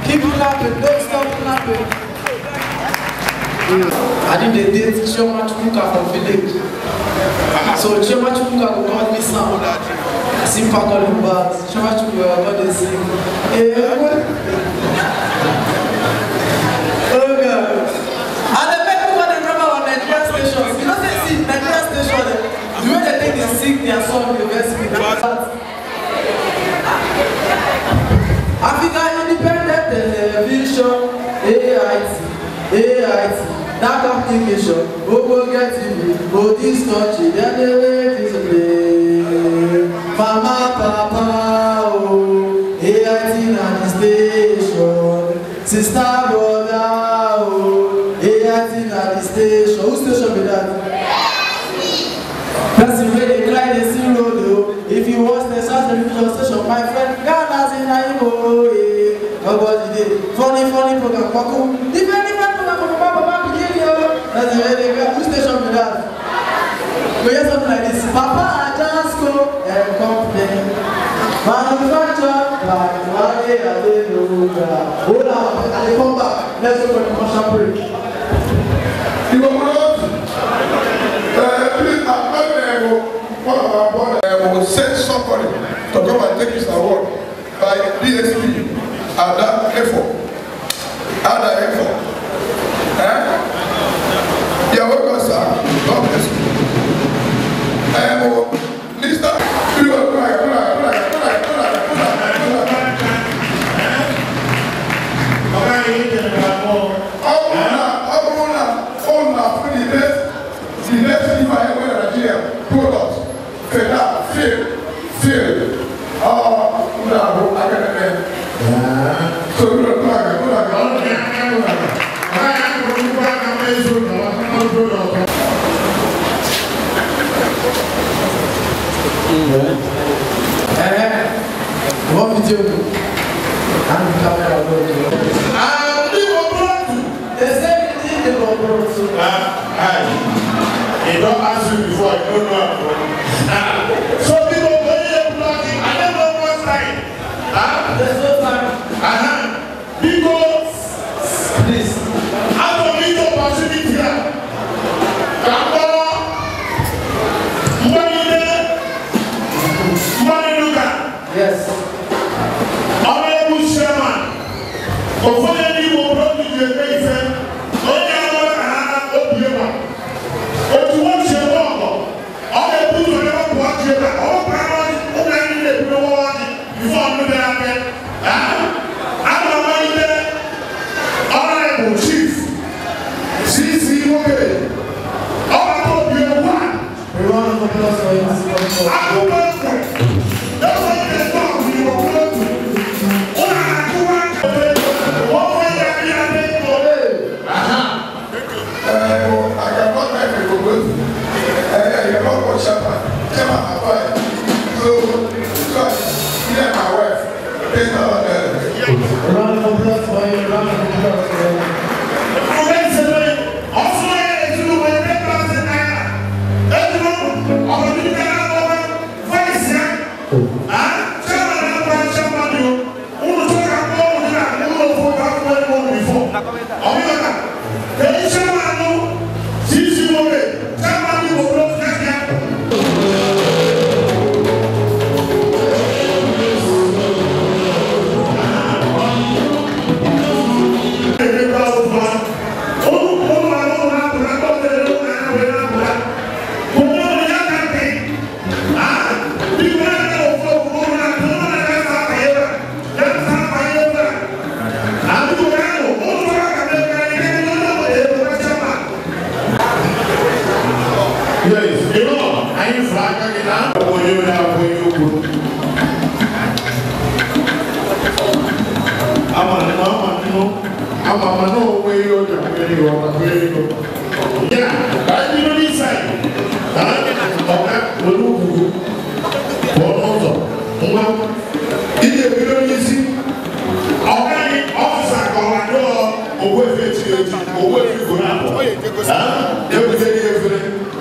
Keep clapping, don't stop clapping. I think they did Chioma Chukwuka from village. So Chioma Chukwuka will call me sound. I sing Pakoli bars. Chioma Chukwuka will call sing. Oh God. And the people want to remember our Nigerian stations. You know they see Nigerian station, the way they think they sing their song, they best with that. African Independent Television, AIT, that application, Ogo get TV, oh this country, then they wait this play. Mama, Papa, oh, AIT na the station, sister, brother, oh, AIT na the station. Whose station be that? Person where they cry, they sing road, oh. If you watch the South Television station, my friend, Ghana's in Naimo, eh. Nobody did. Funny program, Paco. The very program from Papa begin here. That's the way they go. Whose station be that? We hear something like this. Papa, I just go and complain. Manufacture, like, why they are they no good. Hold on, and they come back. Let's go for the commercial break. You know, please, one of our brothers will send somebody to come and take his award by DSP at that effort. You're welcome, sir. God bless you. Minister, you are the next thing I ever in Nigeria, products, fail. No, I can't. So you don't what video? I'm the camera. They said they don't ask you before, I don't know. So people go here blocking, I don't know what's time. There's no time. People, please. I don't need opportunity here. Yes. Honorable Chairman, before you will brought to the event,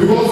Because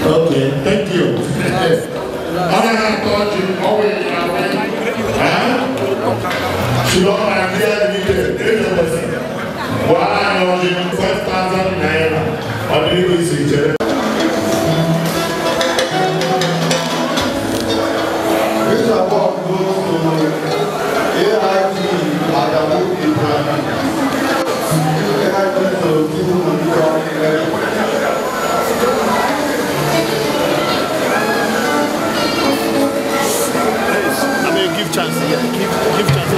Okay, thank you. I thought you always she don't have the while I know you 5,000 naira on the legal. This award goes to AIT Adamu Ibrahim. AIT to Timu Give chance, yeah. Give chance.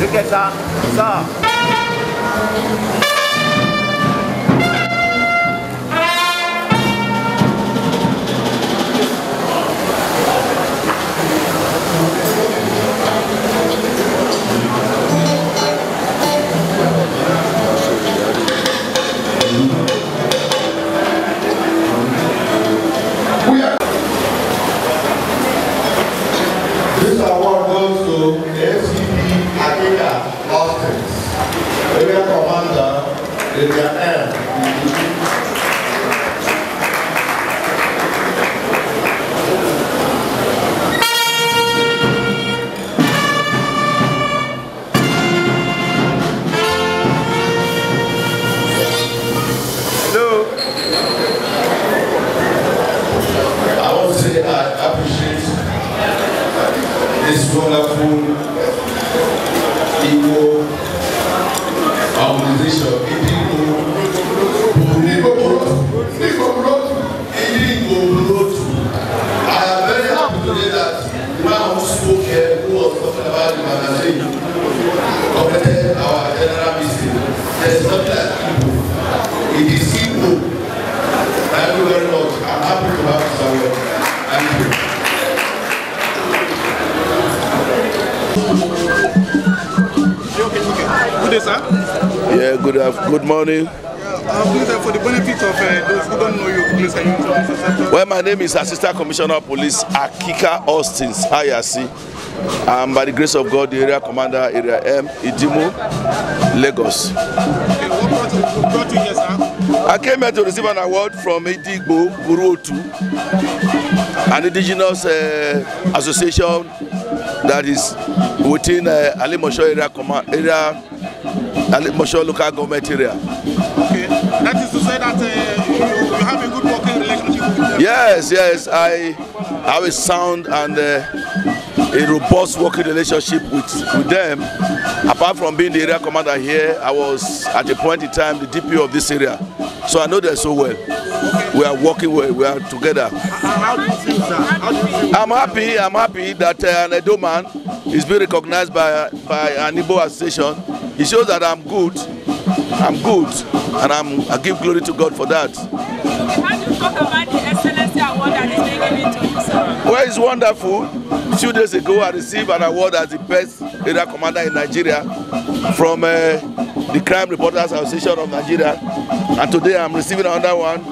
Look at that. This award goes to ACP Akeka Austin, Area Commander, Area M. Hello. I want to say I appreciate this wonderful equal organization, I am very happy today that the man who spoke here, who was talking about the magazine, completed our general meeting. There is nothing like people. It is equal. Thank you very much. I'm happy to have this award. Thank you. Good day, sir. Yeah, good morning. For the benefit of those who don't know you, please can you introduce yourself? Well, my name is Assistant Commissioner of Police Akika Austin Hayasi. I'm by the grace of God the area commander, Area M, Idimu, Lagos. Okay, what brought you here, sir? I came here to receive an award from Idigbo Buruotu, an indigenous association that is within Alimosho area, Alimosho local government area. Okay, that is to say that you have a good working relationship with them. Yes, I have a sound and a robust working relationship with them. Apart from being the area commander here, I was at a point in time the DPO of this area, so I know them so well. Okay. We are working well, we are together. How do you feel, sir? How do you feel? I'm happy that an Edo man is being recognized by an Igbo association. It shows that I'm good, and I give glory to God for that. How do you talk about the Excellency Award that is being given to you, sir? Well, it's wonderful. A few days ago, I received an award as the best area commander in Nigeria from the Crime Reporters Association of Nigeria, and today I'm receiving another one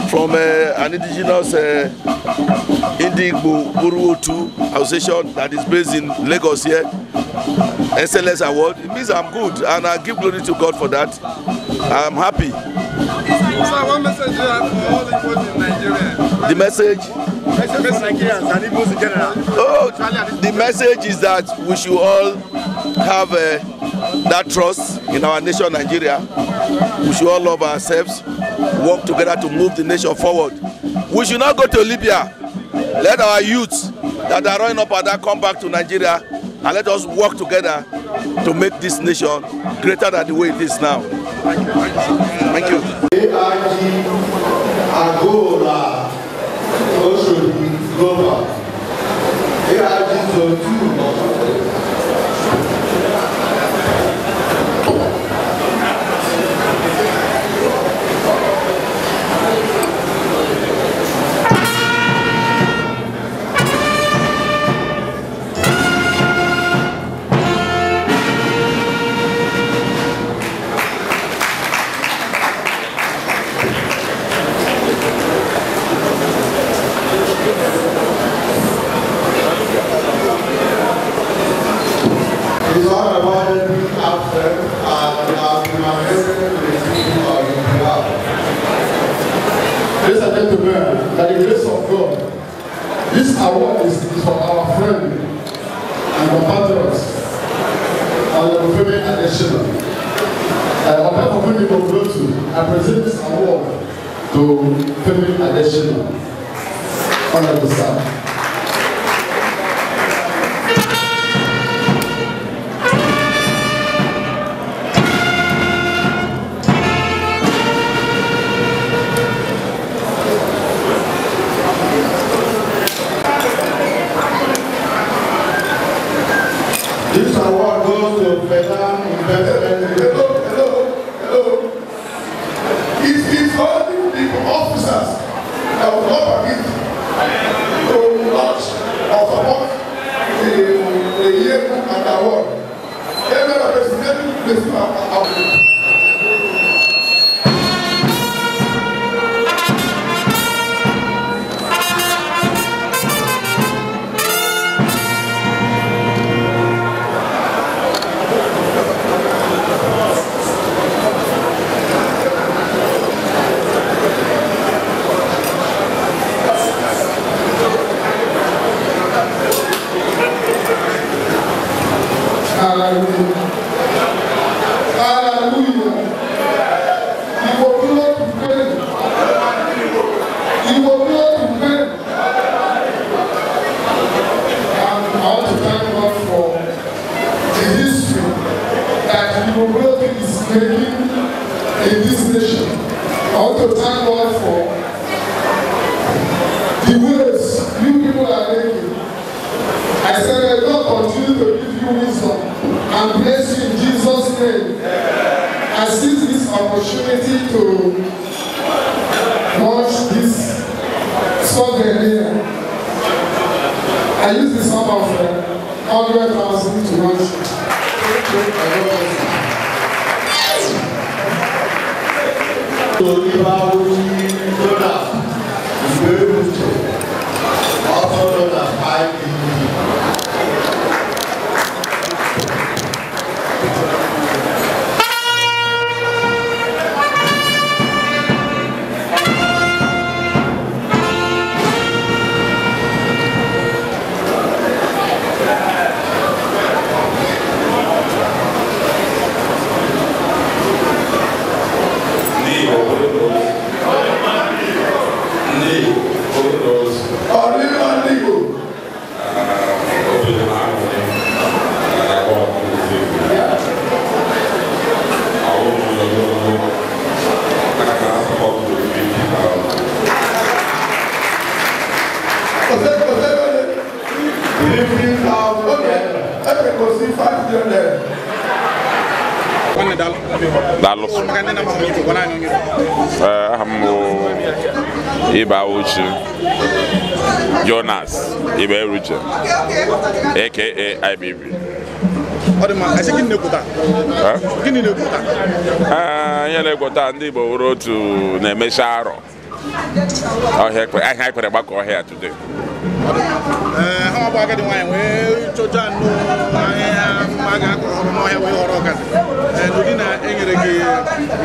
from an indigenous Indigbo Buruotu association that is based in Lagos here. SLS award. It means I'm good, and I give glory to God for that. I'm happy. Sir, what message do you have for all the people in Nigeria? The message? Nigerians and Igbos in general. Oh, the message is that we should all have that trust in our nation, Nigeria. We should all love ourselves, work together to move the nation forward. We should not go to Libya. Let our youths that are running up at that come back to Nigeria, and let us work together to make this nation greater than the way it is now. Thank you. AIG Agola Oshodi Global. AIG Zone 2. Ladies and gentlemen, by the grace of God, this award is for our friend and compatriots and the Femi Adesina. On behalf of Femi Adesina, I present this award to Femi Adesina. Honorable sir. This award goes to Vietnam Investment. Hello. It's all the officers that will not permit to launch or support the yearbook and award. Every representative place in this nation. I want to thank God for the ways you people are making. I said, may God continue to give you wisdom and bless you in Jesus' name. I seize this opportunity to launch this slogan here. I use the sum of 100,000 to launch it. To Ibawoji Jonas Iberuche, also known as IPD. Ibawoji Jonas Iberuche, aka IBB. Yelekota ndị Igbo wuru otu na-emecha arọ. Ọhịa kwere gbakọ ọhịa today. How about getting wine? Well, Chojan, no, I am Maga, no, I will organize. And we didn't gị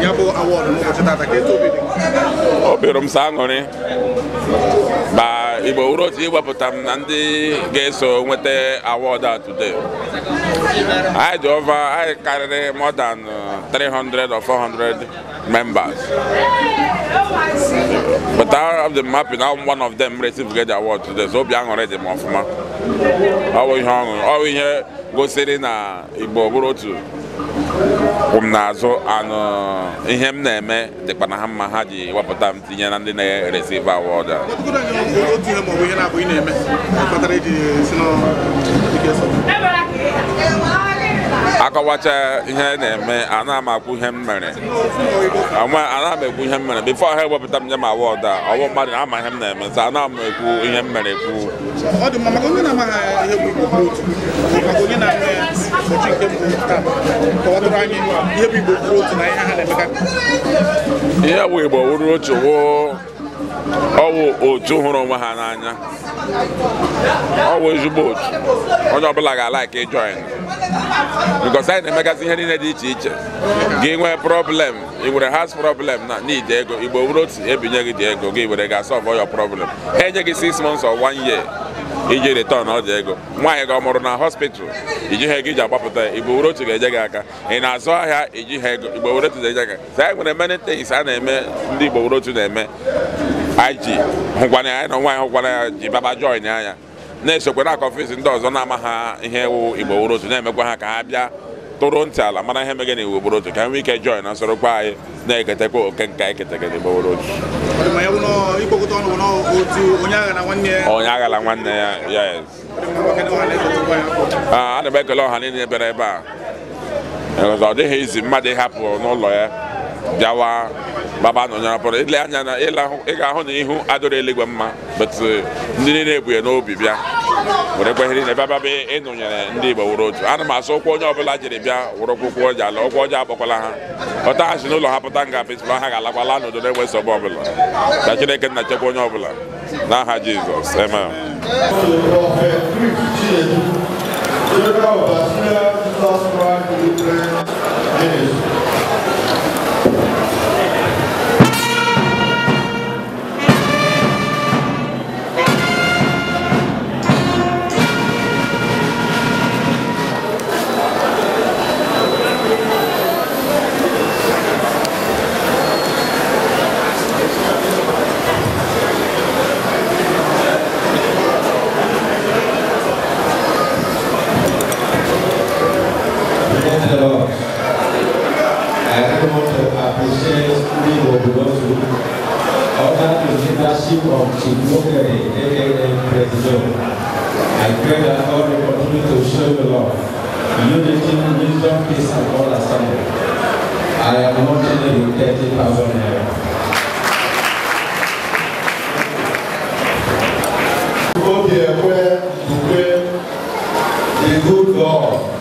ya bụ award n'ụbọchị tata ka eto obi dị? Obi m sa aṅụrị ma Igbo wuru otu iwepụta m na ndị ga-eso nweta award a today. I carry more than 300 or 400 members. But out of the mapping, one of them received the award today. So be already more for me. All we here go sitting na Igbo wuru otu umnazo and him name the Panama Haji Wapatam Tian and the receive award. Akawacha ihe na-eme ana makwu ihe mmere ana mekwu ihe mmere before ha wepụta m nyem award a ọwụ mmadụ ama ihe m na-eme sa ana mekwu ihe mmere kwu ọ dị mma maka onye na-amaghị ihe bụ Igbo otu maka onye na-eme ụbọchị nke mbụ taa kọwatụrụ anyị ihe bụ Igbo otu na ihe ha na-emeka ihe bụ Igbo wuru otu ọwụ otu hụrụ onwe ha n'anya ọwụ ezigbo otu onye ọbụla ga-alike join because anyị na-emegasị ihe niile dị iche iche gị nwee problem ị nwere house problem na need ego Igbo wuru otu ebinye gị dị ego gị were ga solve your problem enye gị 6 months or 1 year iji return ọ dị ego nwaanyị gị ọ mụrụ na hospital iji ha ego iji agbapụta Igbo wuru otu ga-eje gị aka ị na-azụ ahịa iji ha ego Igbo wuru otu ga-eje gị aka anyị nwere many things a na-eme ndị Igbo wuru otu na-eme IG hụkwana ya na nwaanyị hụkwana ya ji baba join anya na-esokwa na ọfịs ndị ọzọ na-ama ha ihe ewu Igbo wuru otu na-emekwa ha ka ha bịa tụrụ ntị ala mara ihe mege na Igbo wuru otu ka nwee ike join na sorokwa anyị na-eketekwa oke nke anyị keteke na Igbo wuru otu onye aghala nwanne ya yes ana m ekele ọha niile bịara ebe a ọ dịghị izi mmadụ ịhapụ n'ụlọ ya bịawa baba na onye rapụrụ ile anya na ị ga-ahụ na ihu adịrị eluigwe mma but ndị niile ebuye n'obi bịa were kweghịrị na bịaba ịnụnyere ndị Igbo wuru otu ana m asụ ụkwụ onye ọbụla jiri bịa wụrụ ụkwụ ọja ala ụkwụ ọja akpọkwala ha ọtaghachi n'ụlọ ha pụta nga fesbụl ha ga-alakwala n'udo na-enwe nsogbu ọbụla ka Chineke nna chekwa onye ọbụla n'aha Jizọs amen. Of Chief Mokere, aka President. I pray that God will continue to show the Lord unity, wisdom, peace, and all assembly. I am motivated with 30,000 naira. Go there where to pray the good God.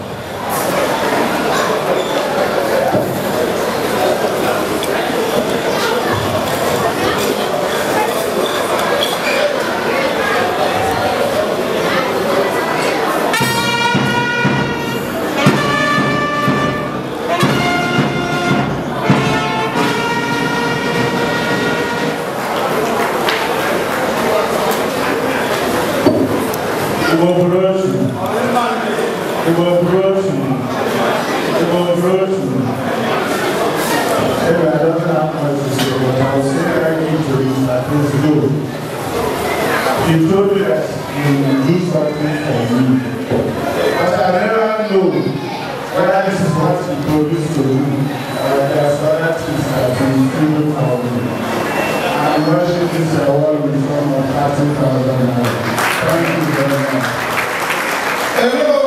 He told me that he will do something for me. But I never know whether this is what he promised to do or there's other things that he will do for me. I'm rushing this award with some of 30,000 naira. Thank you very much. Hello.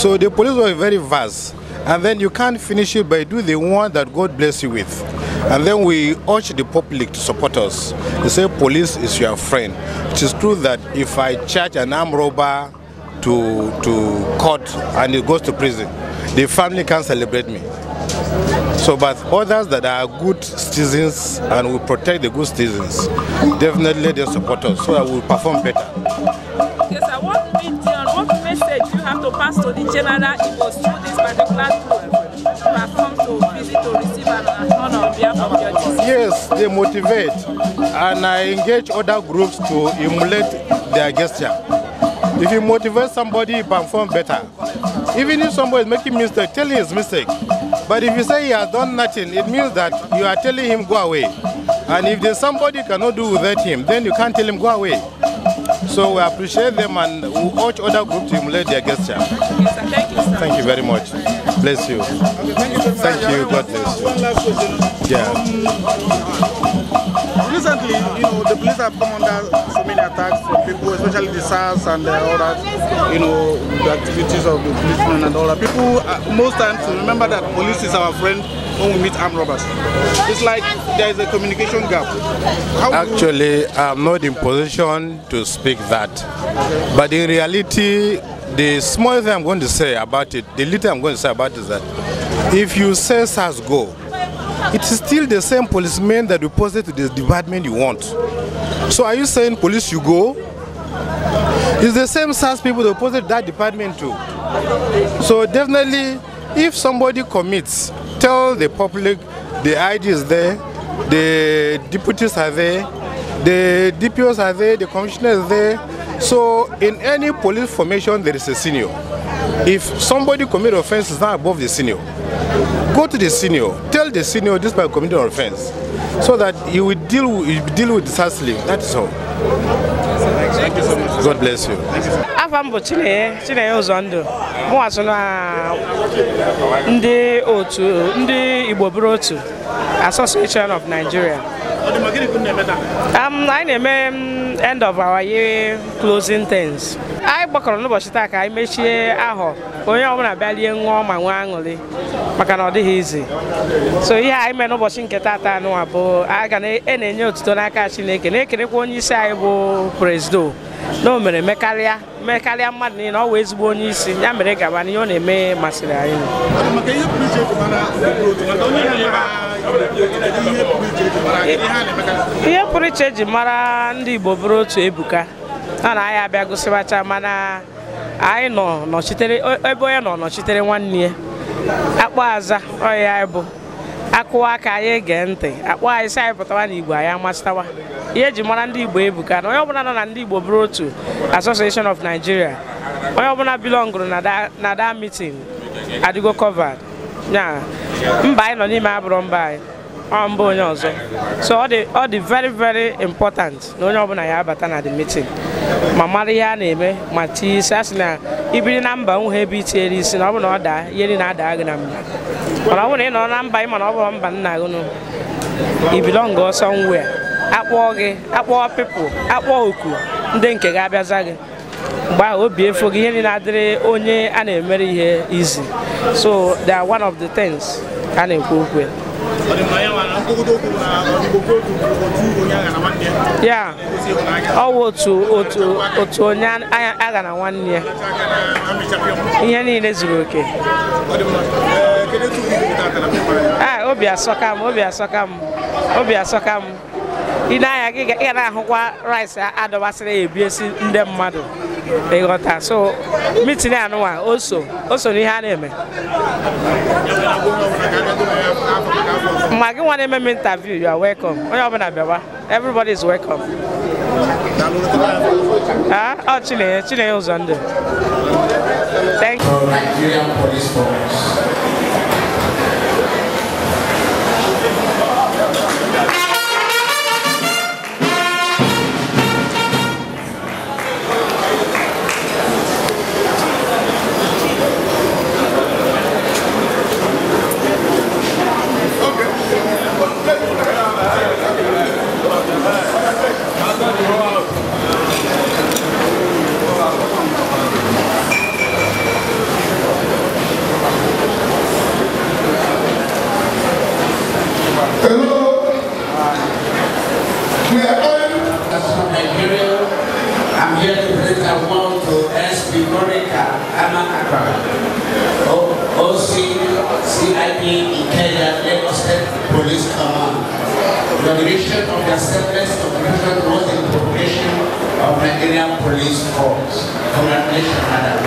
So the police were very vast. And then you can't finish it by doing the one that God bless you with. And then we urge the public to support us. They say police is your friend. It is true that if I charge an armed robber to court and he goes to prison, the family can celebrate me. So, but others that are good citizens and will protect the good citizens, definitely they support us so that we will perform better. Yes, sir. What message do you have to pass to the general Igbos through this particular group who have come to visit to receive an honor on behalf of your district? Yes, they motivate, and I engage other groups to emulate their gesture. If you motivate somebody, you perform better. Even if somebody is making mistake, tell him his mistake. But if you say he has done nothing, it means that you are telling him go away. And if there's somebody cannot do without him, then you can't tell him go away. So we appreciate them and we urge other groups to emulate their gesture. Yes, sir. Thank you, sir. Thank you very much. Bless you. Okay, thank you. Thank you. God bless you. One last question. Yeah. Recently, the police have come under so many attacks from people, especially the SARS and the other, the activities of the policemen and all that. People, most times, remember that police is our friend when we meet armed robbers. It's like there is a communication gap. Actually, I'm not in position to speak that. Okay. But in reality, the small thing I'm going to say about it, the little I'm going to say about it is that if you say SARS go, it is still the same policemen that reported to the department you want. So are you saying police should go? It's the same SARS people that reported that department too. So definitely, if somebody commits, tell the public the ID is there, the deputies are there, the DPOs are there, the commissioner is there. So in any police formation, there is a senior. If somebody commit offense is not above the senior, go to the senior, tell the senior this by committing an offense, so that you will deal with disaster. That is all. Thank you so much. God bless you. Afambo Chineye Uzondo. Mụ asụ na ndị otu ndị Igbo bụrụ otu Association of Nigeria. Anyị na-eme end of our year closing things. Anyị gbakọrọ n'ụbọchị taa ka anyị mechie ahọ onye ọbụla bịa lie ṅụọ ma nwee aṅụrị maka na ọ dịghị izi. So ihe anyị mere n'ụbọchị nke taata anụwa bụ aga na-enye otuto n'aka Chineke na-ekelekwa onye isi anyị bụ Presido na o mere mekarịa mmadụ niile ọ wụ ezigbo onye isi ya mere gaba n'ihe ọ na-eme masịrị anyị. Ihe pụrụ iche eji mara ndị Igbo bụrụ otu ebuka na anyị abịa gosibacha mana anyị nọ nọchitere ebe onye nọ nọchitere nwanne ya akpọ aza ọya anyị bụ akụwa aka anyị gee ntị akpọ anyị si anyị pụtawa n'Igbo anyị amasịtawa ihe eji mara ndị Igbo ebuka na onye ọbụla nọ na ndị Igbo bụrụ otu Association of Nigeria onye ọbụla belongụrụ na that meeting adịgo covered ya mba anyị nọ n'ime abụrụ mba anyị mba onye ọzọ so ọ dị very very important na onye ọbụla ya abata na the meeting ma mara ihe a na-eme ma tie isi asị na ibiri na mba nwụ ebe itiere isi na ọ bụ na ọ daa ihe dị na-ada gị na mba mana ọ bụ na ị nọ na mba ị mana ọ bụrụ mba nna gị i belong somewhere akpọọ gị akpọọ people akpọọ oku ndị nke ga-abịaza gị mgbe ahụ obi efo gị ihe niile adịrị onye a na-emere ihe easy so they are one of the things a na-ekwu okwu ya ọ wụ otu onye agha na nwanne ya ihe niile zuru oke obi asọka m ị na-anya gị ga na-ahụkwa rice adọbasịrị ebi esi ndị mmadụ ịghọta so meeting anụwa o so n'ihe a na-eme ma gị nwa na-eme interview you are welcome onye ọbụla bịawa everybody is welcome Chineye Uzondo. Thank you. Nigerian Police Force. We are going from Nigeria. I'm here to present a award to SP Monica Amakaba, OCCIP Ikeja, Lagos State Police Command. The inauguration of the Semblance of Division was in progression of Nigerian Police Force. Congratulations, madam.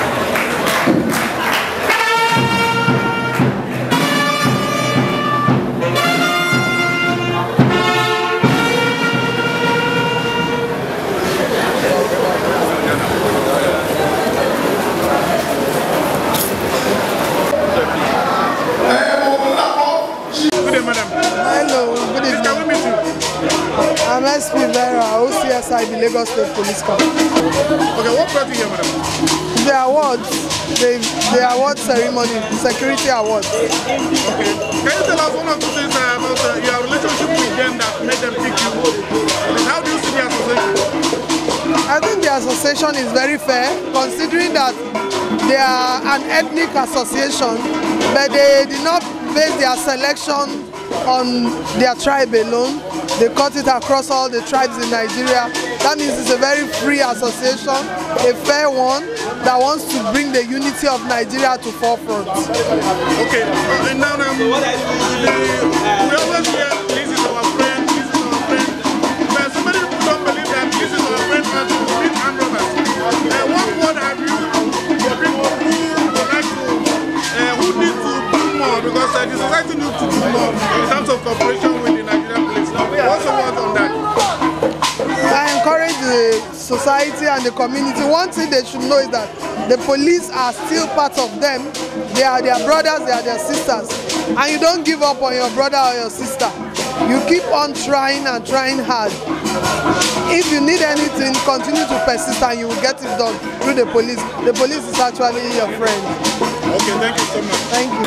I'm SP Vera, OCSI, the Lagos State Police Command. Okay, what brought you here, madam? The awards, the award ceremony, security awards. Okay. Can you tell us one or two things about your relationship with them that made them pick you? How do you see the association? I think the association is very fair, considering that they are an ethnic association, but they did not base their selection on their tribe alone. They cut it across all the tribes in Nigeria. That means it's a very free association, a fair one that wants to bring the unity of Nigeria to forefront. Okay, and now we always hear this is our friend, this is our friend. But so many people don't believe that this is our friend until we meet armed robbers. What word have you for people who would like to, who need to do more? Because the society needs to do more in terms of cooperation with the Nigerian police. What's the word on that? I encourage the society and the community. One thing they should know is that the police are still part of them. They are their brothers, they are their sisters. And you don't give up on your brother or your sister. You keep on trying and trying hard. If you need anything, continue to persist and you will get it done through the police. The police is actually your friend. Okay, thank you so much. Thank you.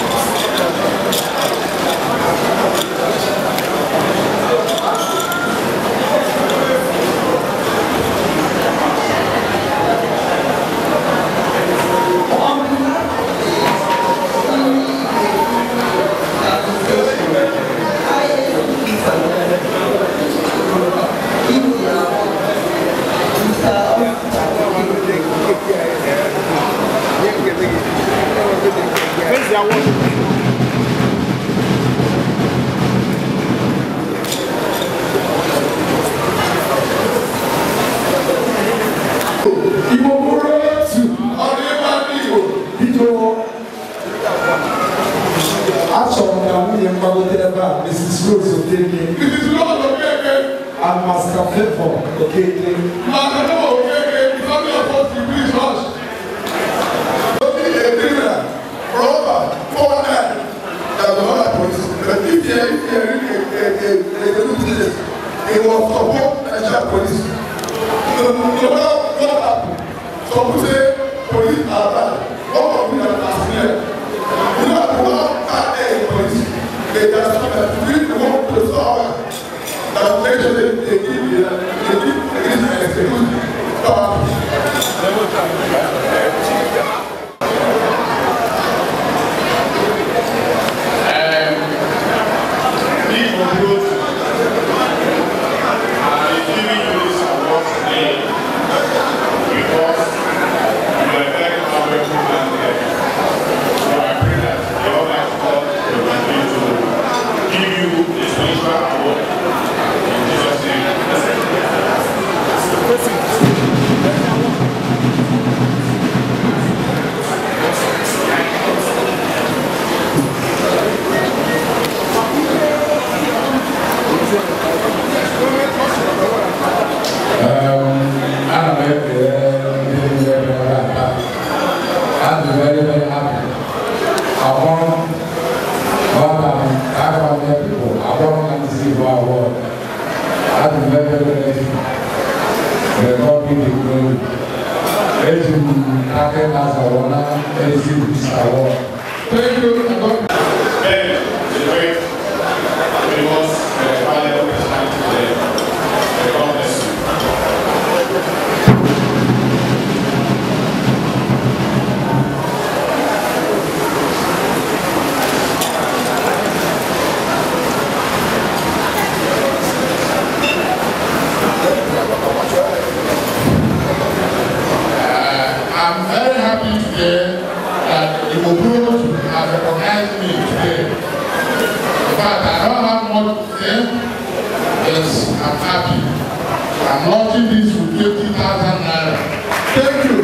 Mrs. Rose Okeke. Mrs. Rose Okeke. And Master Favour Okeke. Master Favour Okeke. The family of us, the police rush. Looking at a criminal, robber, foreigner, that was not a police. But if they do this, they will support Nigerian police. No matter what happens, some will say police are bad. All of them are asleep. You know what bad police? They just really want to solve that actually they give I'm launching this with 20,000 naira. Thank you.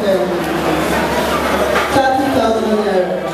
30,000 naira.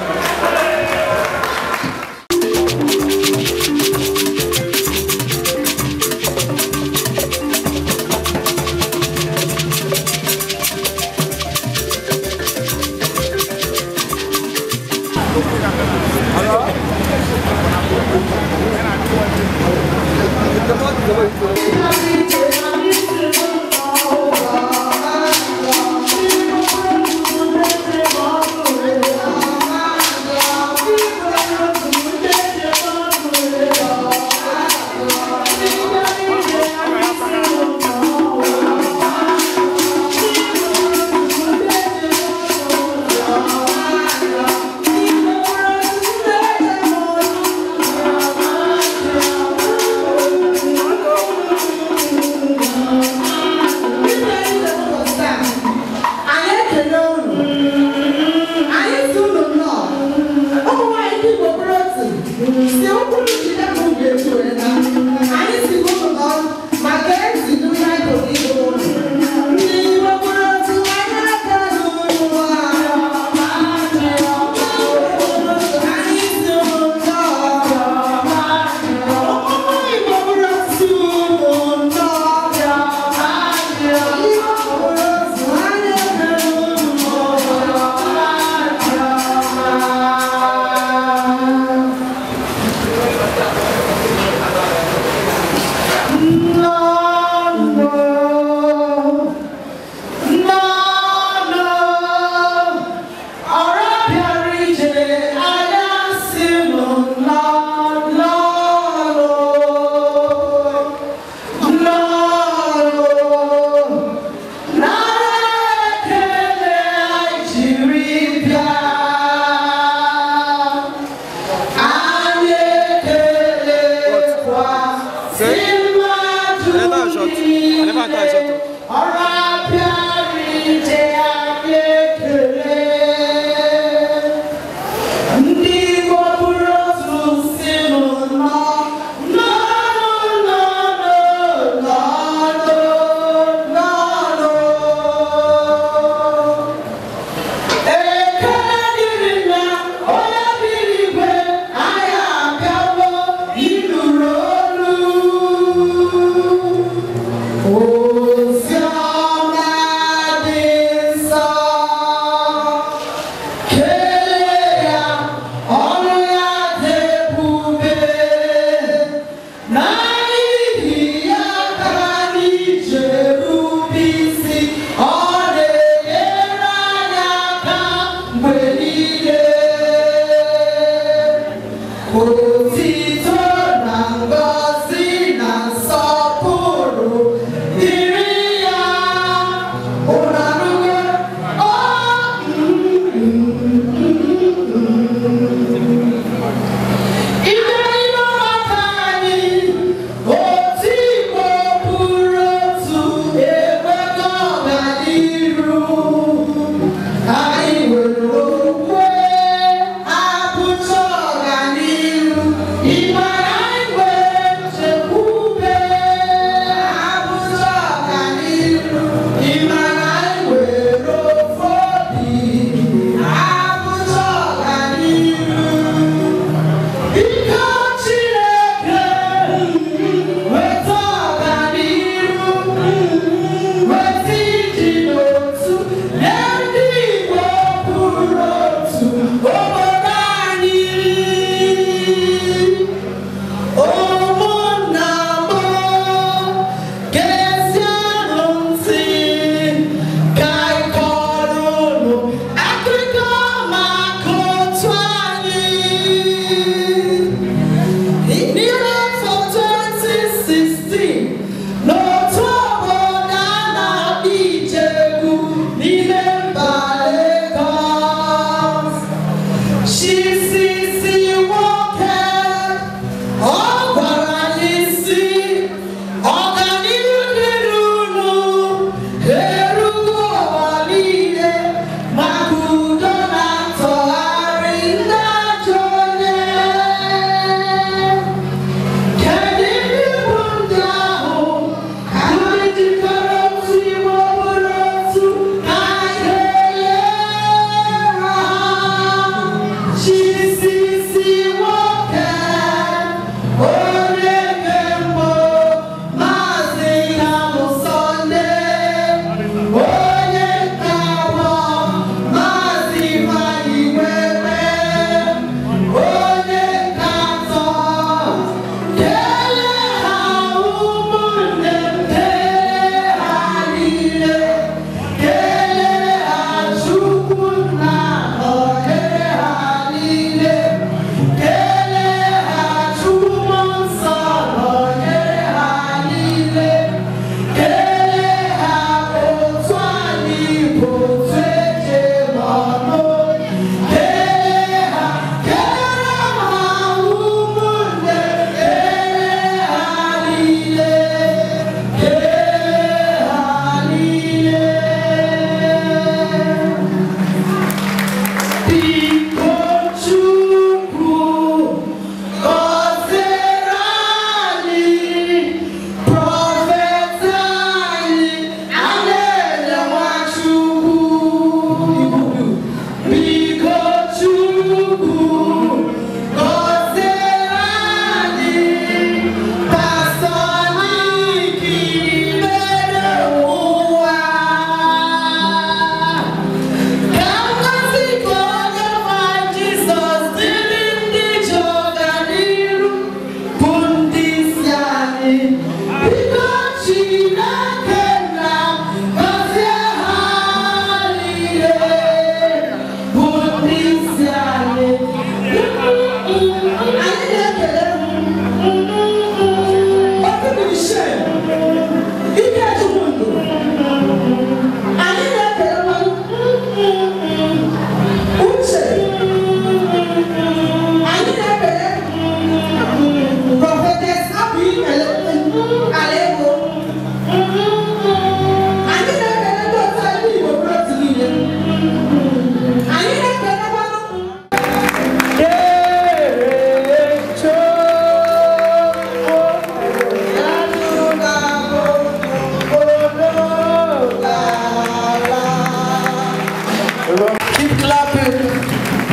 Keep clapping.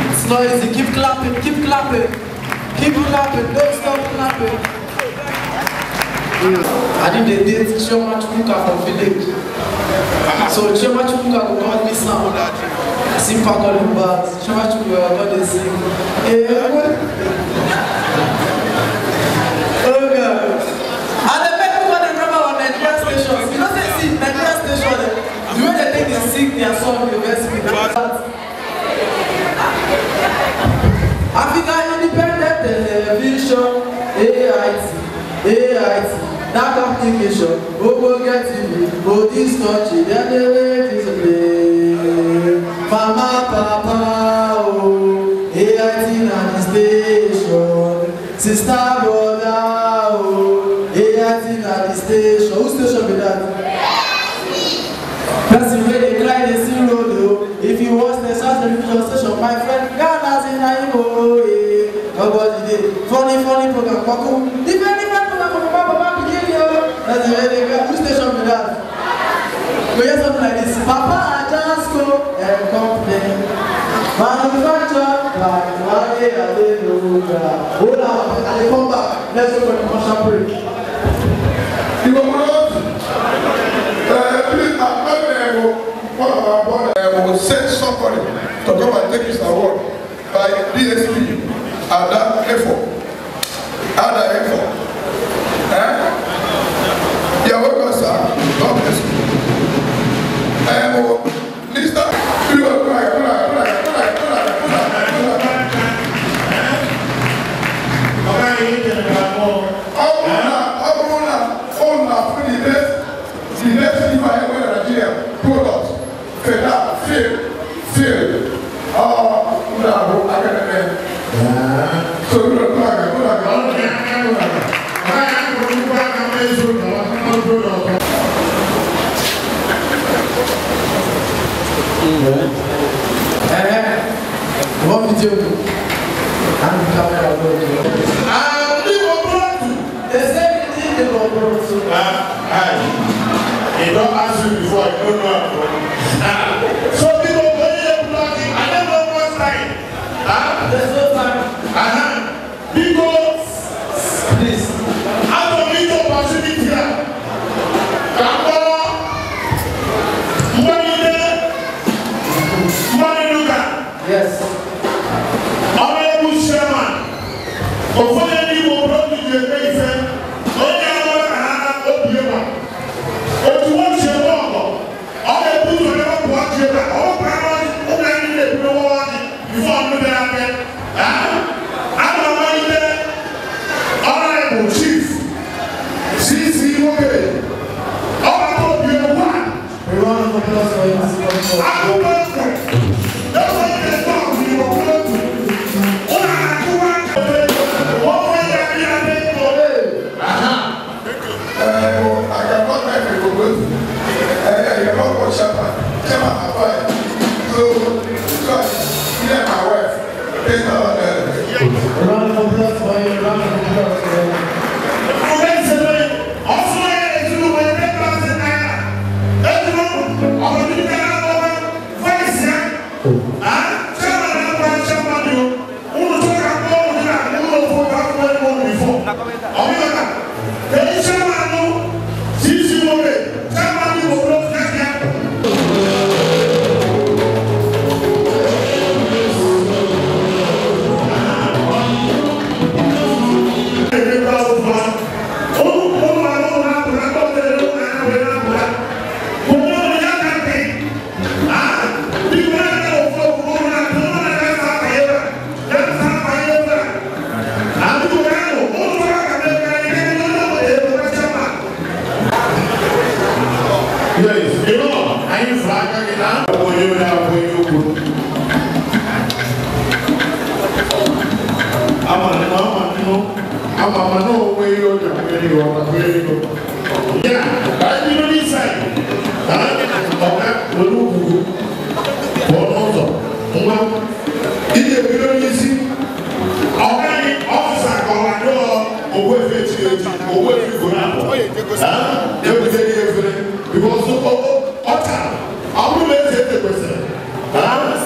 It's not easy. Keep clapping. Keep clapping. Keep clapping. Don't stop clapping. I think they did Chioma Chukwuka from village. So Chioma Chukwuka will call me sound. Simple calling bars. Chioma Chukwuka will call this sing. Oh God. And the people want to remember on Nigerian stations. You know, they see Nigerian station, the way they take they sing their song, the best with that. Africa Independent Television, AIT, that application, Ogoga TV, this country, then they wait is a play. Mama, Papa, oh, AIT na the station, sister, brother, oh, AIT na the station. Whose station be that? Person where they cry, they sing road, oh. If you watch the South Television station, my friend, Ghana's in Naimo, nobody did. Funny program, Paco. Different program from Papa begin here. That's the way they go. Whose station be that? We hear something like this. Papa, I just go and complain. Manufacture, like, why are they no God? Hold on, and they come back. Let's go for the commercial break. You know what? Please, one of our brothers will send somebody to come and take his award by DSP at that effort. Yeah, welcome, sir. God bless you. Minister, you are right. The next if I ever in Nigeria, product, fail. So you don't What video? I'm camera. They say they don't He don't ask you before, I don't know. So people go here blocking, I don't know what's time. There's no time. Because this, I don't need opportunity here. Money Luka. Yes. Honorable Chairman, unfortunately, we brought to the event. Because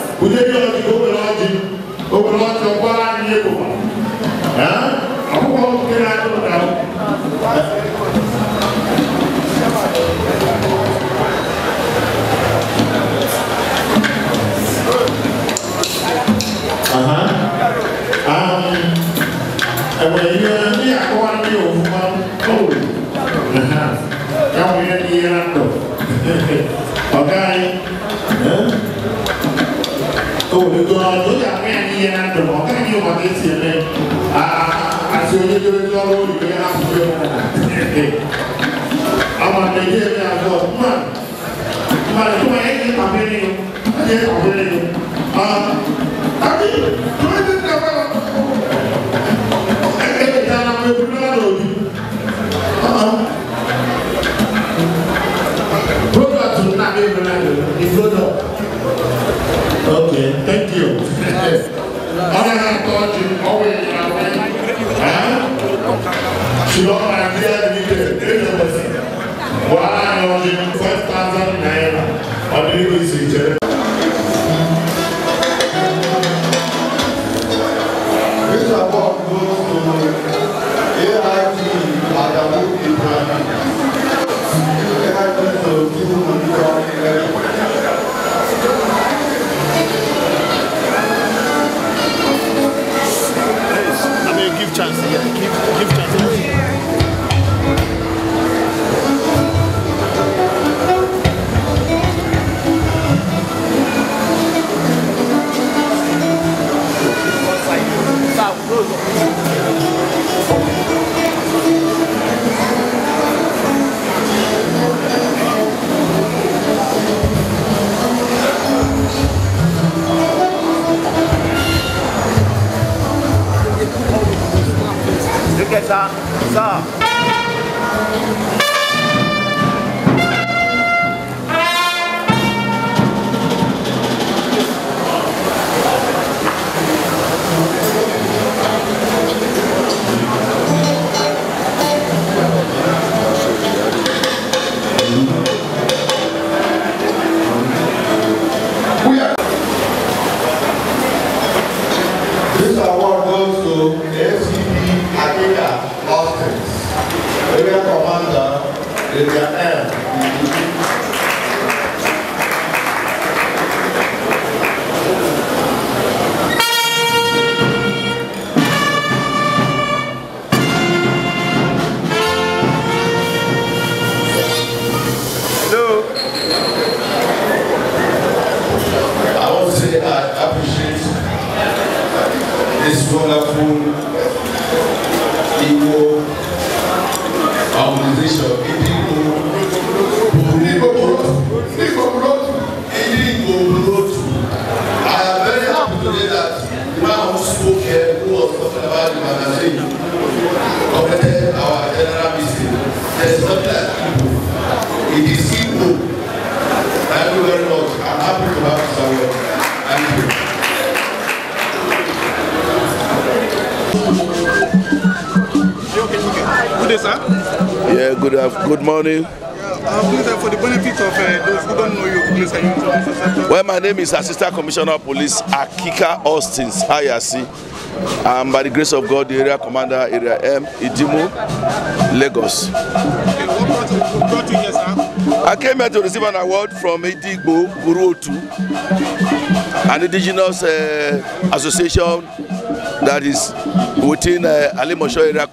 Okay, thank you. Other hand thought you always she don't have the limited. While I know you 5,000 naira on the legal. This award goes to AIG Adamu Ibrahim. AIG to Kibu give chance, yeah. Give chance. Look at that. This award goes to ACP Akeka Austin, Area Commander, Area M. Hello. I want to say I appreciate this wonderful Igbo organization, I am very happy today that the man who spoke here, who was talking about the magazine, completed our general meeting. There is nothing like Igbo. It is Igbo. Thank you very much. I'm happy to have this award. Thank you. Good day, sir. Yeah, good morning. Please, for the benefit of those who don't know you, please can you introduce yourself? Well, my name is Assistant Commissioner of Police Akika Austin Hayasi. I'm by the grace of God the area commander, Area M, Idimo, Lagos. Okay, what brought you here, sir? I came here to receive an award from Idigbo Guruotu, an indigenous association that is within Alimosho area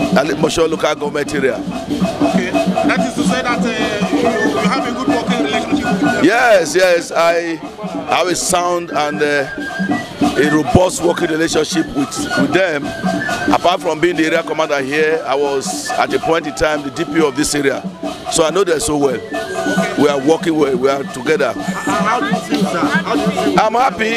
Alimosho local government area. Okay, that is to say that you have a good working relationship with them? Yes, I have a sound and a robust working relationship with them. Apart from being the area commander here, I was at a point in time the DPO of this area. So I know them so well. Okay. We are working well, we are together. How do you feel, sir? How do you feel?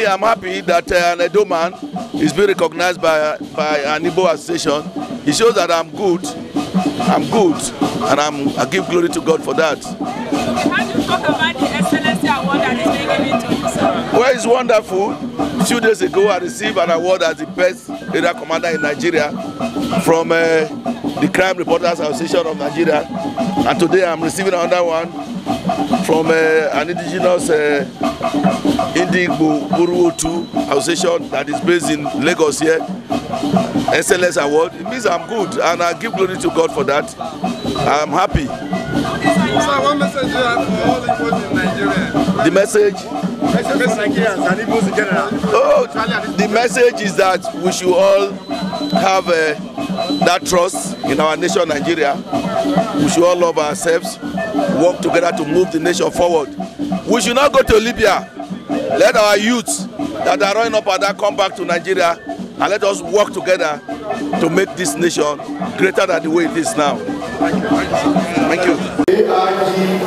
I'm happy that an Edo man is being recognized by an Igbo association. It shows that I'm good, and I give glory to God for that. How do you talk about the Excellency Award that is being given to you, sir? Well, it's wonderful. 2 days ago, I received an award as the best area commander in Nigeria from the Crime Reporters Association of Nigeria, and today I'm receiving another one from an indigenous Indigbo Uruotu association that is based in Lagos here. SLS award. It means I'm good, and I give glory to God for that. I'm happy. So what message do you have for all Igbos in Nigeria? The message? Nigerians and Igbos in general. Oh, the message is that we should all have that trust in our nation, Nigeria. We should all love ourselves, work together to move the nation forward. We should not go to Libya. Let our youths that are running up at that come back to Nigeria, and let us work together to make this nation greater than the way it is now. Thank you. AIG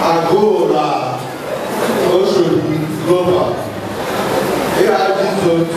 Agola Oshodi Global. AIG Zone 2.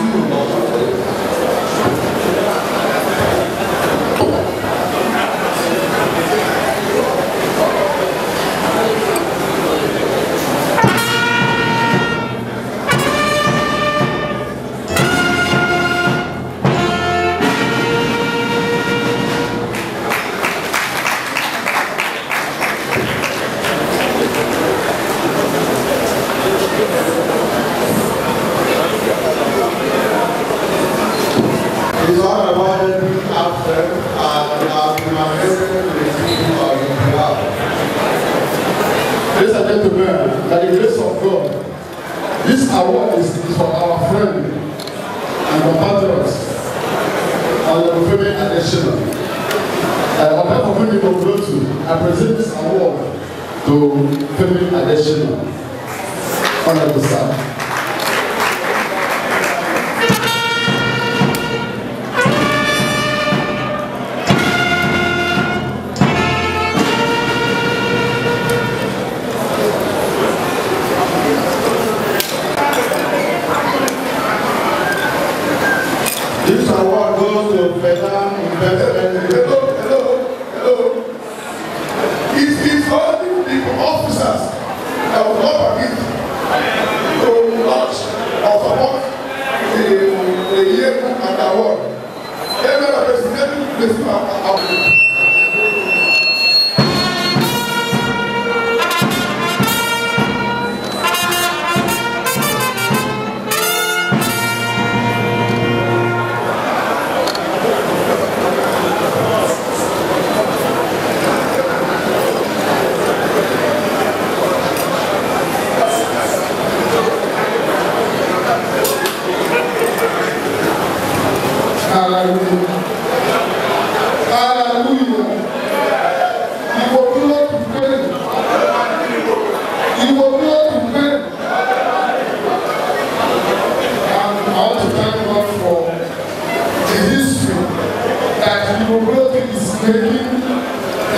Ladies and gentlemen, by the grace of God, this award is for our friend and compatriots, Femi Adesina. On behalf of Femi Ogotu, I present this award to Femi Adesina. Honorable sir. This award goes to Federal Investment. Hello. It's all the officers that will not permit to launch or support the yearbook and the award. Every representative place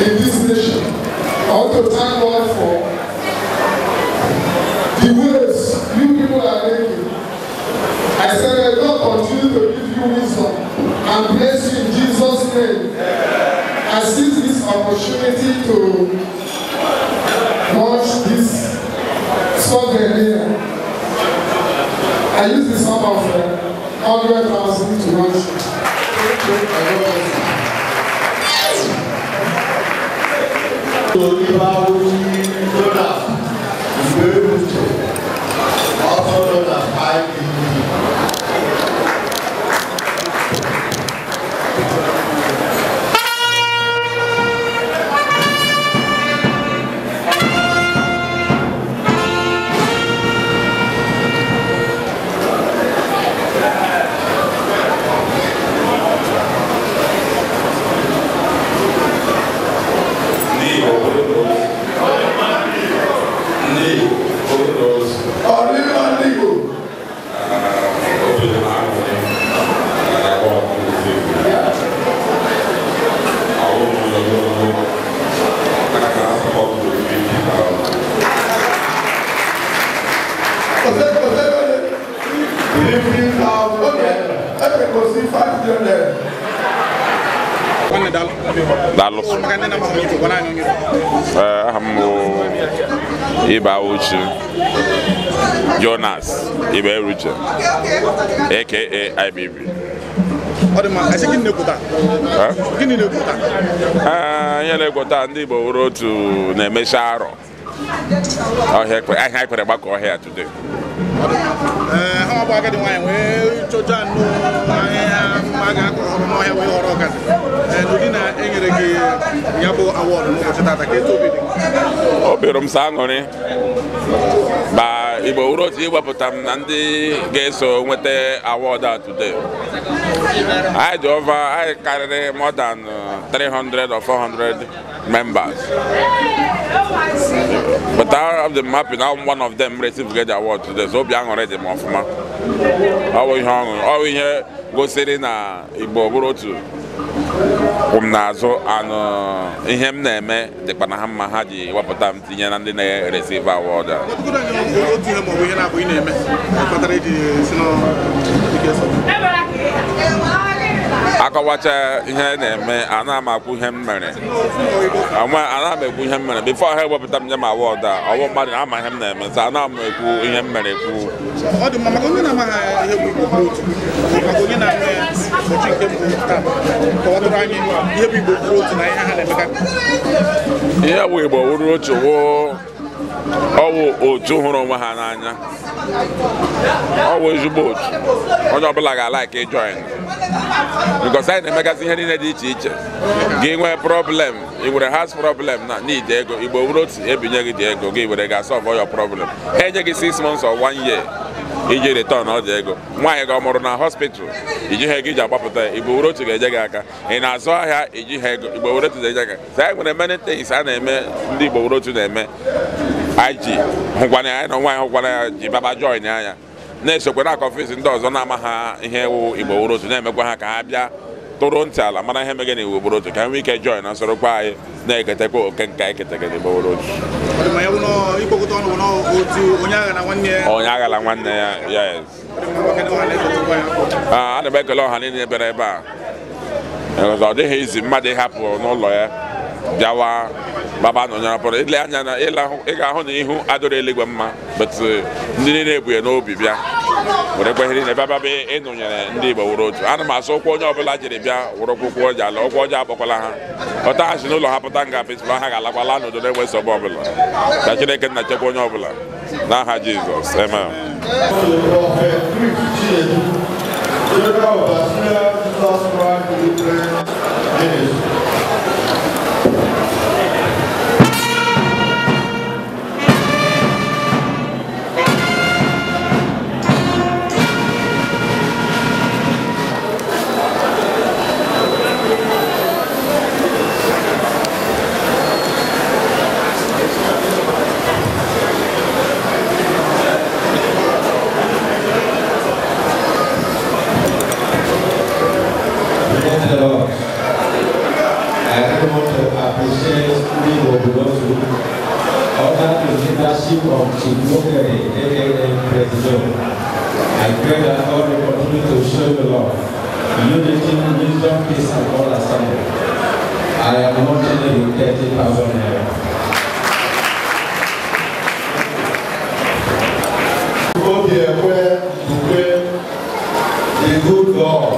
in this nation. I want to thank God for the ways you people are making. I said, may God continue to give you wisdom and bless you in Jesus' name. I seize this opportunity to launch this survey. I use the sum of 100,000 to launch it. To give out dollars, very much. Also known as IPD. Iba Uchi Jonas Iberuche, aka IBB. Ihe na-egota ndị Igbo wuru otu na-emecha arọ ahịa ekwere gbakọ ọhịa today. Obirom sa aṅụrị ba Igbo wuru otu iwepụta m na ndị ga-eso nweta award today. I carry more than 300 or 400 members. But out of the mapping, I'm one of them received the award today. So I'm already more from all we hear go sitting na Igbo wuru otu Umnazo and him name the Panama Haji Wapatam Tian and the receive award. Akawacha ihe na-eme ana akwu ihe mmere ana ekwu ihe mmere before ha wepụta m nyama award ọwụ mmadụ ama ihe m na-eme sa ana ekwu ihe mmere ekwu ọ dị mma onye na-ama ha ihe bụ Igbo otu onye na-eme ochi nke mbụ taa kọwatụrụ anyị ihe bụ Igbo otu na ihe ha na-emeka ihe bụ Igbo wuru otu ọwụ otu hụrụ onwe ha n'anya ọwụ ezigbo otu onye ọbụla ga-alike join because I na-emegasị ihe niile dị iche iche gị nwee problem ị nwere house problem na need ego Igbo wuru otu ebinye gị dị ego gị were ga-solve all your problem enye gị 6 months or 1 year iji return ọ dị ego nwaanyị ga ọmụrụ na hospital iji ha ego iji agbapụta Igbo wuru otu ga-eje gị aka ị na-azụ ahịa iji ha ego Igbo wuru otu ga-eje gị aka anyị nwere many things a na-eme ndị Igbo wuru otu na-eme IG hụkwana ya na nwaanyị hụkwana ya ji baba join anya na-esokwe na ọfịs ndị ọzọ na-ama ha ihe ewu Igbo wuru otu na-emekwa ha ka ha bịa tụrụ ntị ala mara ihe mege na Igbo wuru otu ka nwee ike join na sorokwa anyị na-eketekwa oke nka eketeke Igbo wuru otu onye aghala nwanne ya yes ana m ekele ọha niile bịara ebe a ọ dịghị izi mmadụ ịhapụ n'ụlọ ya bịawa baba na onye rapụrụ ile anya na ị ga-ahụ na ihu adọrọ eluigwe mma but ndị niile ebuye n'obi bịa were kweghịrị na bịa ịnụnyere ndị Igbo wuru otu ana m asụ ụkwụ onye ọbụla jiri bịa wụrụ ụkwụ ọjọọ ala ụkwụ ọjọọ akpọkwala ha ọtaghachi n'ụlọ ha pụta nga fesibụl ha ga-alakwala n'udo na-enwe nsogbu ọbụla ka Chineke nna chekwa onye ọbụla n'aha Jizọs amen. I pray that God will continue to show the Lord unity, wisdom, peace, and all assembly. I am motivated with 30,000 naira. Go there where to pray the good God.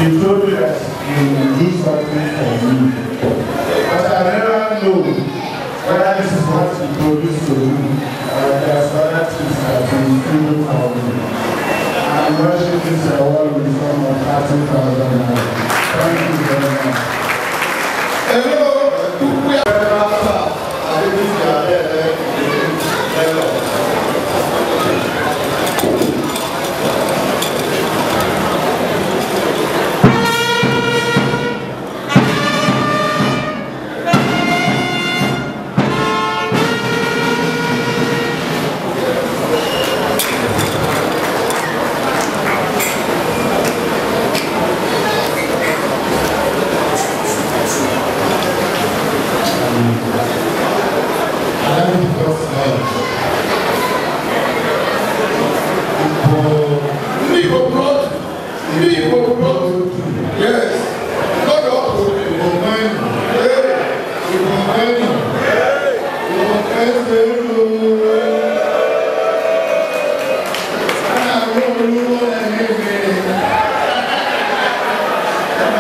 You told me that you will do something for me, but I never know whether this is what you produce to me or there's other things that you do for me. I'm rushing this award with some of 30,000 naira. Thank you very much. Hello.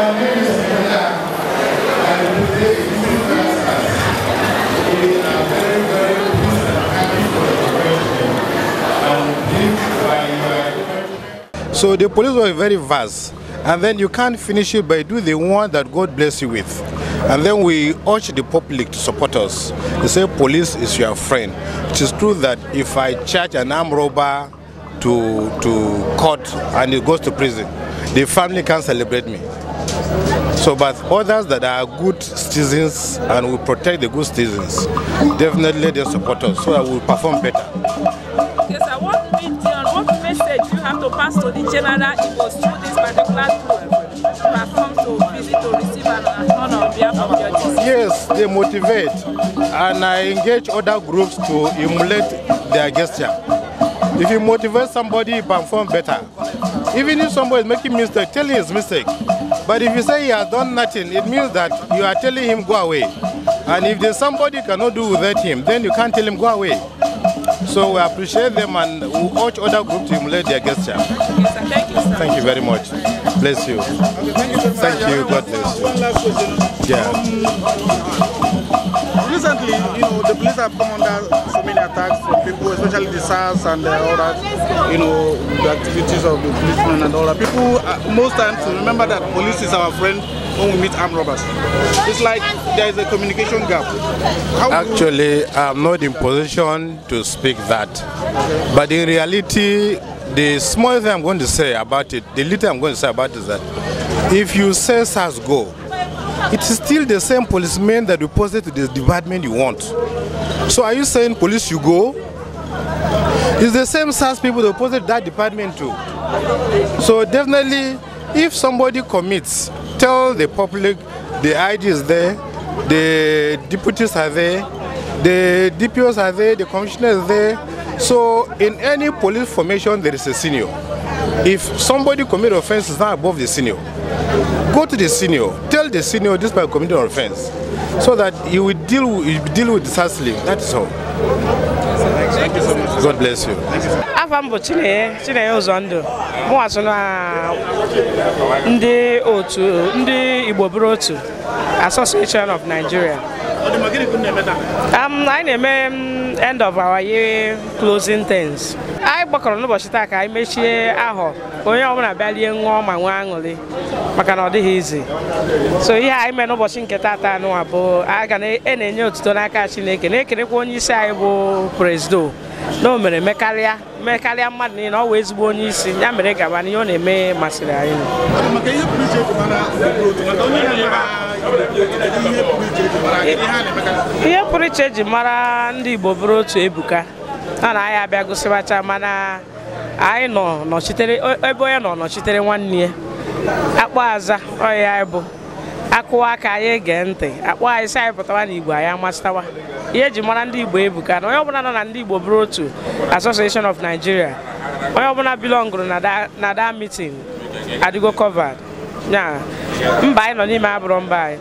My name is Mena, and today is we are very, very pleased and happy for the question. And So the police were very vast, and then you can't finish it by doing the one that God bless you with. And then we urge the public to support us. They say police is your friend. It is true that if I charge an armed robber to court and it goes to prison, the family can celebrate me. So, but others that are good citizens and will protect the good citizens, definitely they support us so that we will perform better. Okay, sir, what message do you have to pass to the general Igbos through this particular group who have come to visit to receive an honor on behalf of your district? Yes, they motivate, and I engage other groups to emulate their gesture. If you motivate somebody, you perform better. Even if somebody is making mistake, tell him his mistake. But if you say he has done nothing, it means that you are telling him go away. And if there's somebody cannot do without him, then you can't tell him go away. So we appreciate them and we urge other groups to emulate their gesture. Yes, sir. Thank you, sir. Thank you very much. Bless you. Thank you. God bless you. One last question. Yeah. Recently, the police have come under so many attacks from people, especially the SARS and all that, the activities of the policemen and all that. People, most times, remember that police is our friend when we meet armed robbers. It's like there is a communication gap. Actually, I'm not in position to speak that. Okay. But in reality, the small thing I'm going to say about it, the little I'm going to say about it is that if you say SARS go, it is still the same policemen that you posted to the department you want. So are you saying police should go? It's the same SARS people that posted that department too. So definitely, if somebody commits, tell the public the ID is there, the deputies are there, the DPOs are there, the commissioner is there. So in any police formation, there is a senior. If somebody commits offense is not above the senior, go to the senior, tell the senior this by committing an offense, so that you will deal with disaster. That is all. Thank you so much. God bless you. Afambo Chineye Uzondo. Mụ asụ na ndị otu ndị Igbo bụrụ otu Association of Nigeria. Anyị na-eme end of our year closing things. Anyị gbakọrọ n'ụbọchị taa ka anyị mechie ahọ onye ọbụla bịa lie ṅụọ ma nwee aṅụrị maka na ọ dịghị izi. So ihe anyị mee n'ụbọchị nke taata anụwa bụ a ga na-enye otuto n'aka Chineke na-ekenekwa onye isi anyị bụ Presido na o mere mekarịa mmadụ niile ọ wee ezigbo onye isi ya mere gaba n'ihe ọ na-eme masịrị anyị. Ihe pụrụ iche eji mara ndị Igbo bụrụ otu ebuka na anyị abịa gosibacha mana anyị nọchitere ebe onye nọchitere nwanne ya akpọ aza ọya bụ akụwa aka anyị gee ntị akpọ anyị sị anyị pụtawa n'Igbo anyị amasịtawa ihe eji mara ndị Igbo ebuka na onye ọbụla nọ na ndị Igbo bụrụ otu Association of Nigeria onye ọbụla belongụrụ na that meeting adịgo covered ya mba anyị nọ n'ime abụrụ mba anyị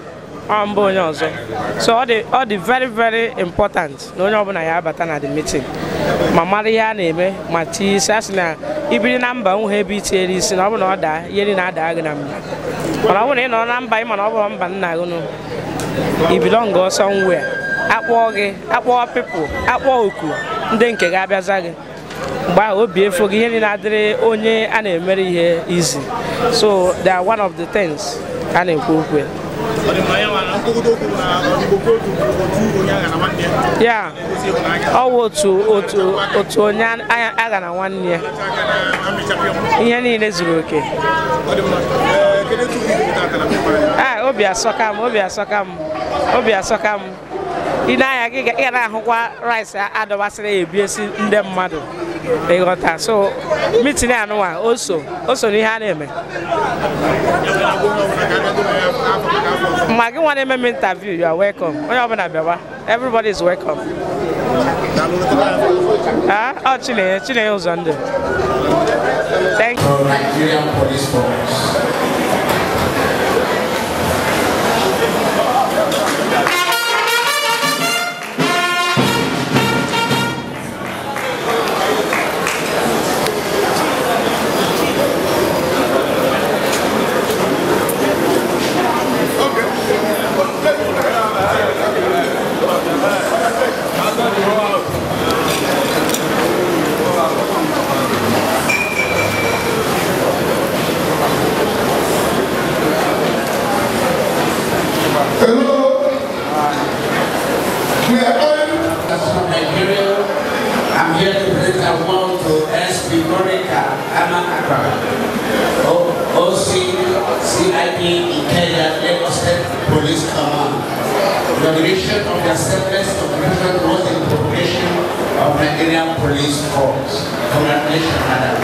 ọ mba onye ọzọ so ọ dị very very important na onye ọbụla ya abata na the meeting ma mara ihe a na-eme ma tie isi asị na ibiri na mba nwụ ebe itiere isi na ọ bụ na ọ daa ihe dị na-ada gị na mba mana ọ bụ na ị nọ na mba ị mana ọ bụrụ mba nna gị belong somewhere akpọọ gị akpọọ people akpọọ oku ndị nke ga-abịaza gị mgbe ahụ obi efo gị ihe niile adịrị onye a na-emere ihe easy so they are one of the things a na-ekwu okwu ya ọ bụ otu onye agha na nwanne ya ihe niile zuru oke obi asọka m ị na-anya gị ga na-ahụkwa rice adọbasịrị ebiesi ndị mmadụ ịghọta so meeting anụwa o so n'ihe a na-eme ma gị nwa na-eme interview you are welcome onye ọbụla bịawa everybody is welcome Chineye Uzondo. Thank you. Nigerian Police Force. Agni Ikeja Lagos State Police Command. Inauguration of the Assemblies of Division was in progression of Nigerian Police Force. Congratulations, Madam.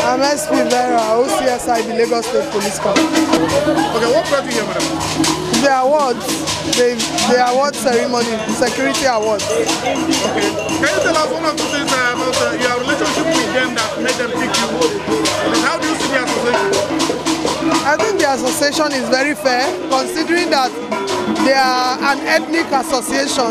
I'm SP Vera, OCSI, the Lagos State Police Command. Okay, what brought you here, madam? The awards, the award ceremony, security awards. Okay. Can you tell us one of the things about your relationship with them that made them pick you? And how do you see the association? I think the association is very fair, considering that they are an ethnic association,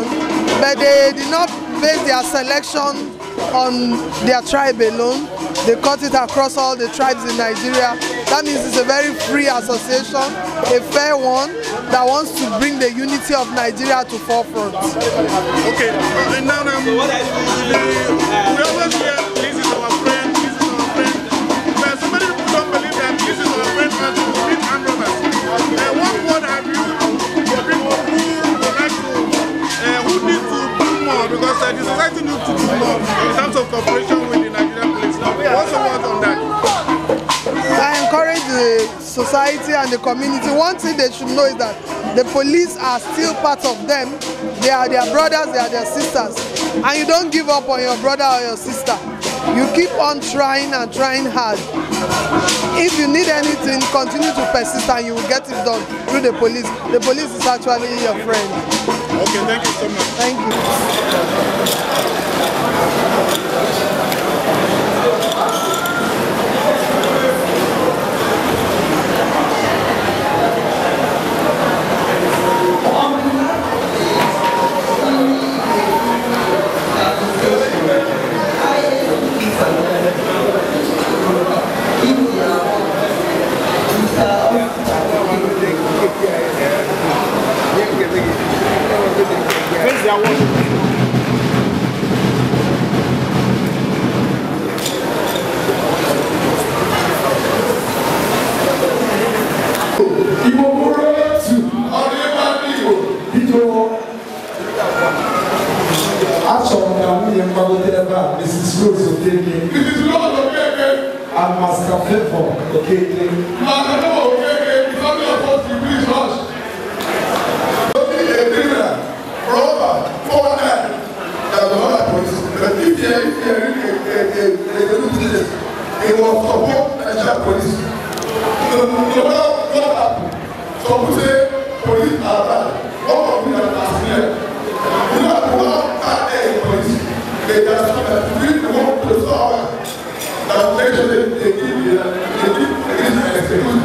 but they did not base their selection on their tribe alone. They cut it across all the tribes in Nigeria. That means it's a very free association, a fair one that wants to bring the unity of Nigeria to forefront. Okay, and now we always hear this is our friend, this is our friend. But so many people don't believe that this is our friend and to meet armed robbers. What word have you for people who would like to, who need to do more, because the society needs to do more in terms of cooperation with the Nigerian police. What's the word on that? I encourage the society and the community. One thing they should know is that the police are still part of them. They are their brothers, they are their sisters. And you don't give up on your brother or your sister. You keep on trying and trying hard. If you need anything, continue to persist and you will get it done through the police. The police is actually your friend. Okay, thank you so much. Thank you. And Master Favor, okay? It was support Nigerian police. No matter what happened, some people say police are bad. All of them are scared. You know what bad police? They just stop that we want to solve it. That make sure they give the execution.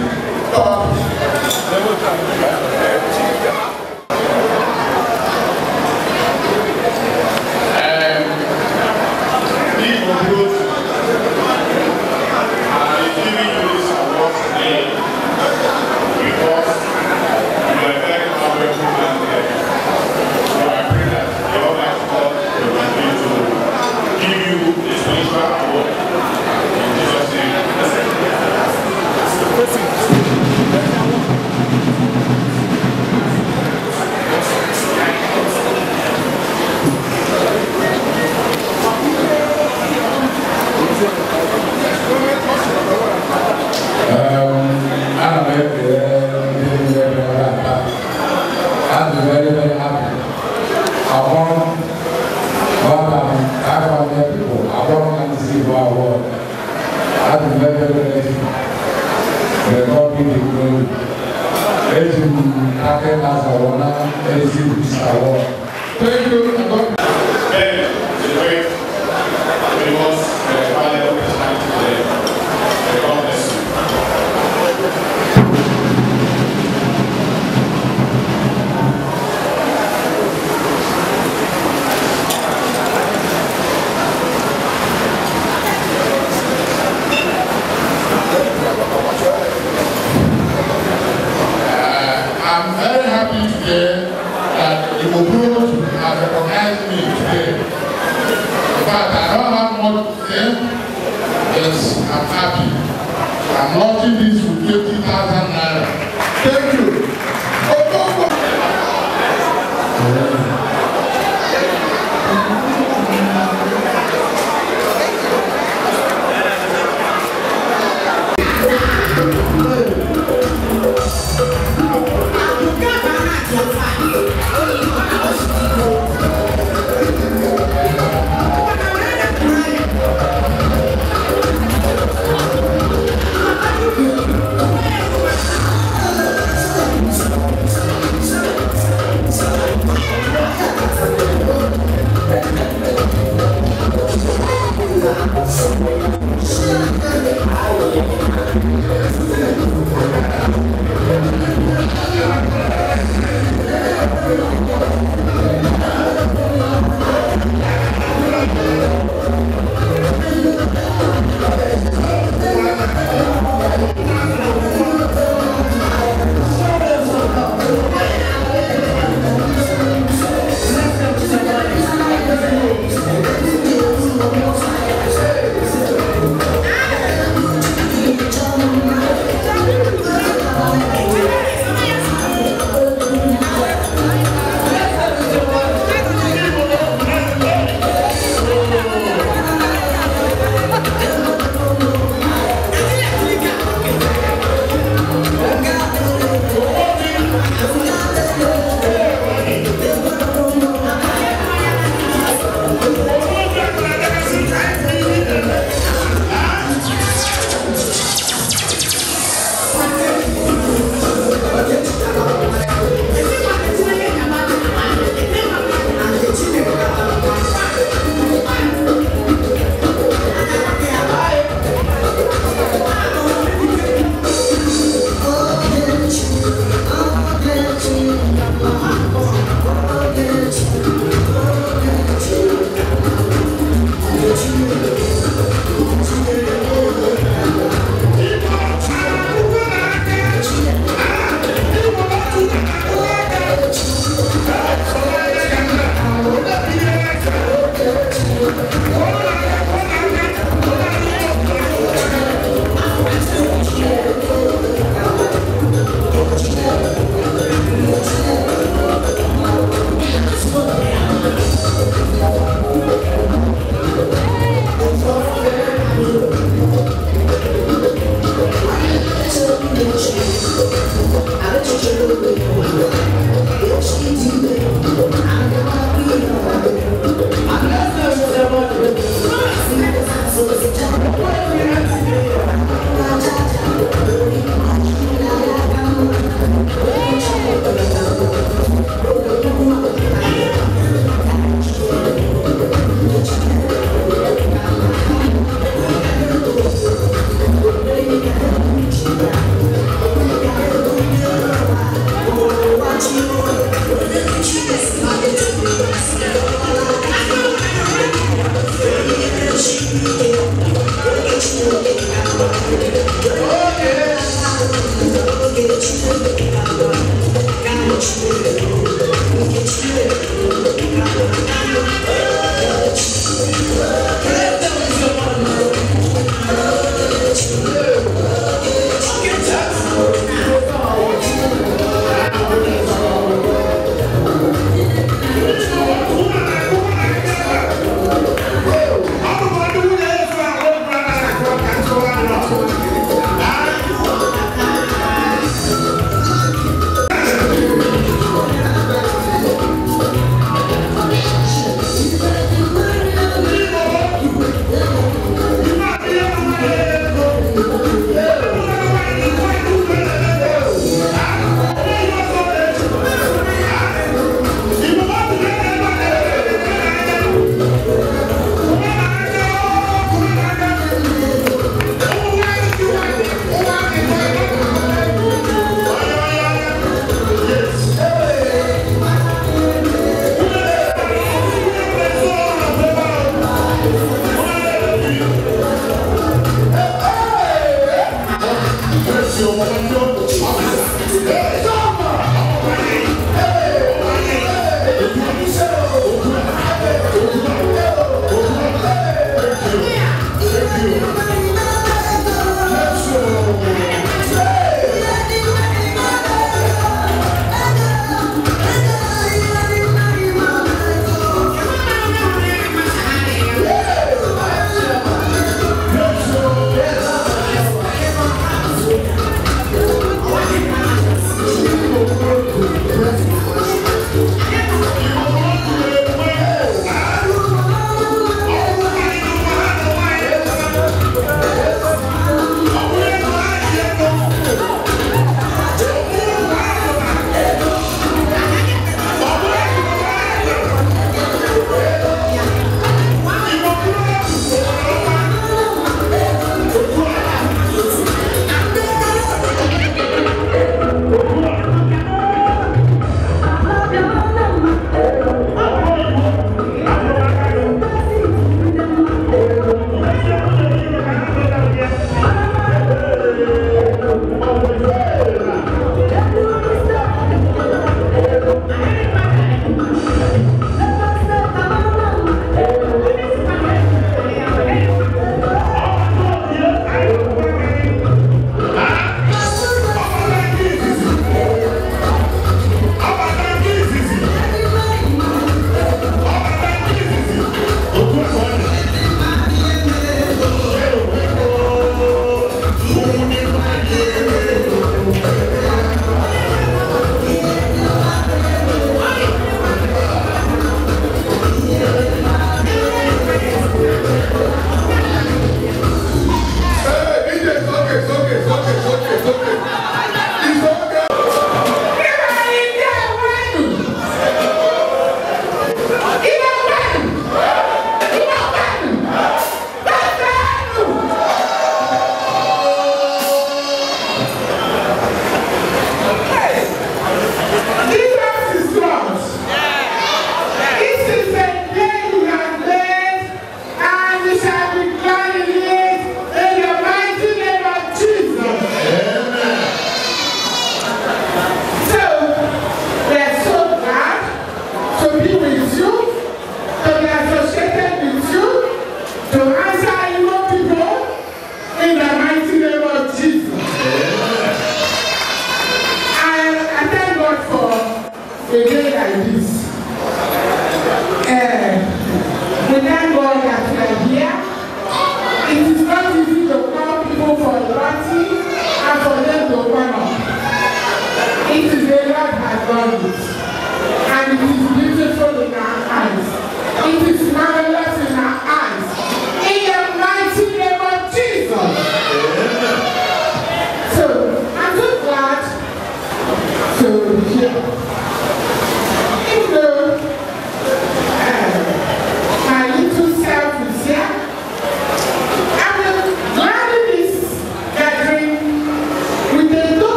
I'm very happy today that the Obuno have fact, I don't have much to say. Yes, I'm happy. I'm launching this with 20,000 naira. Thank you.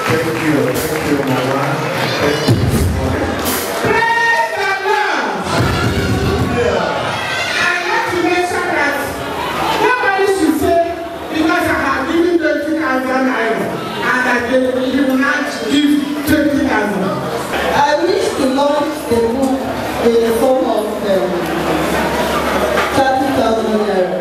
Thank you, Mama. Thank you. Praise the Lord. I want to mention that nobody should say because I have given 20,000 naira and that they will not give 20,000. I wish to launch the book in the form of 30,000 naira.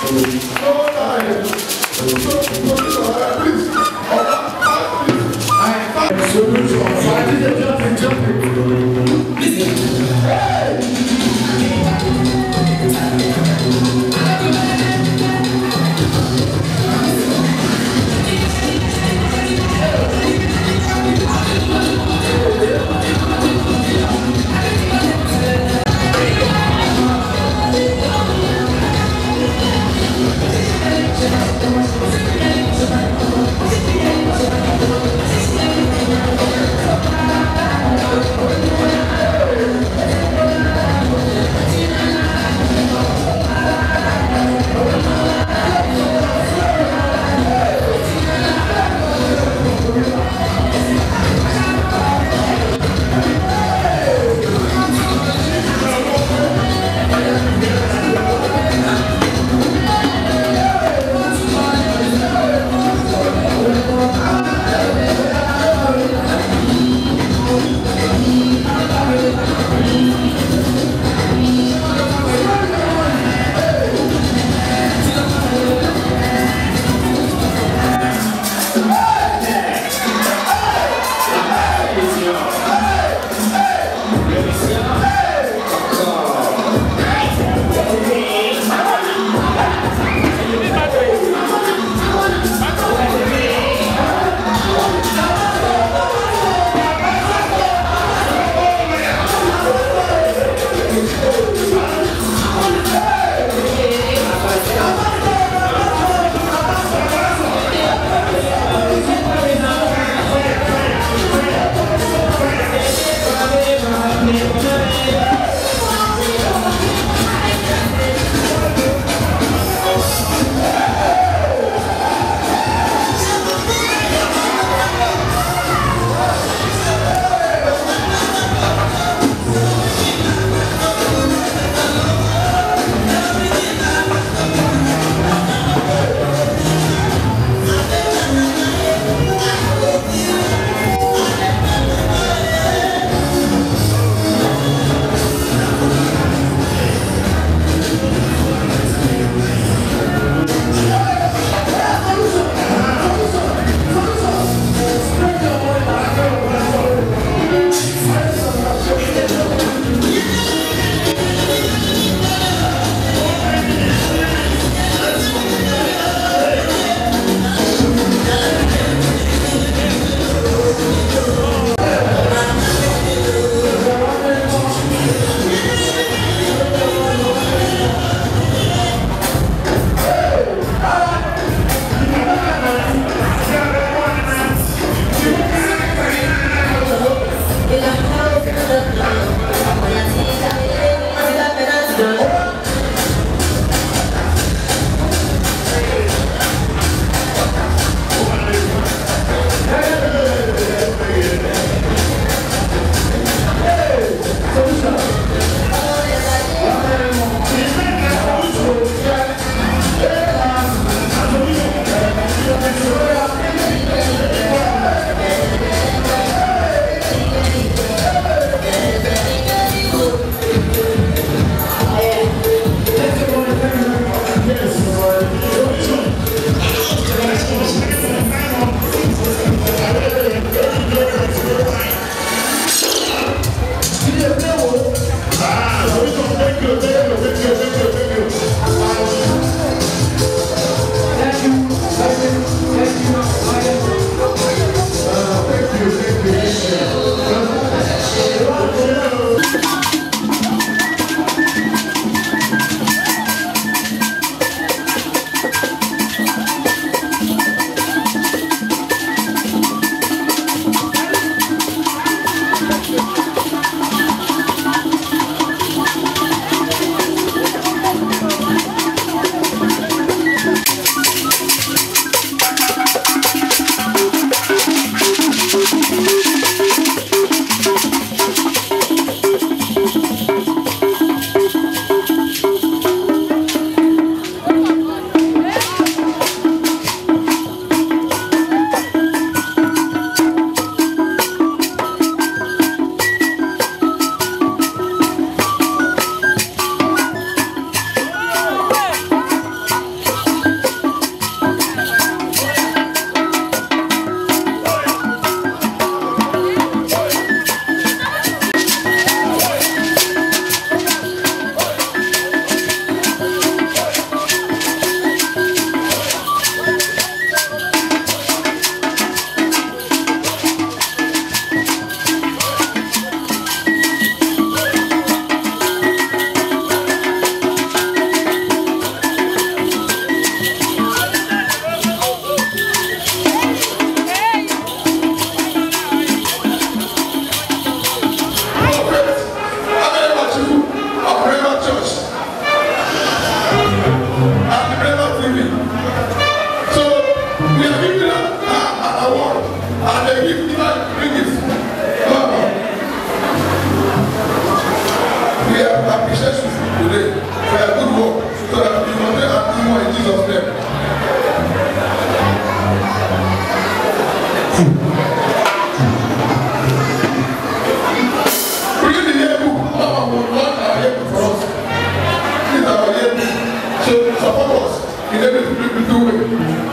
Thank you.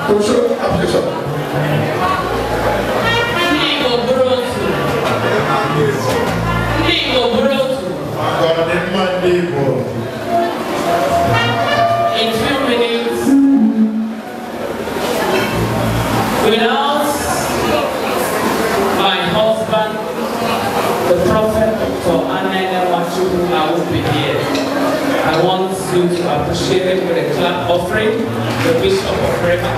to show application. In few minutes, without my husband, the prophet Dr. Anene Wachuku, I will be here. I want you to appreciate it with a clap offering, the Bishop of Rema.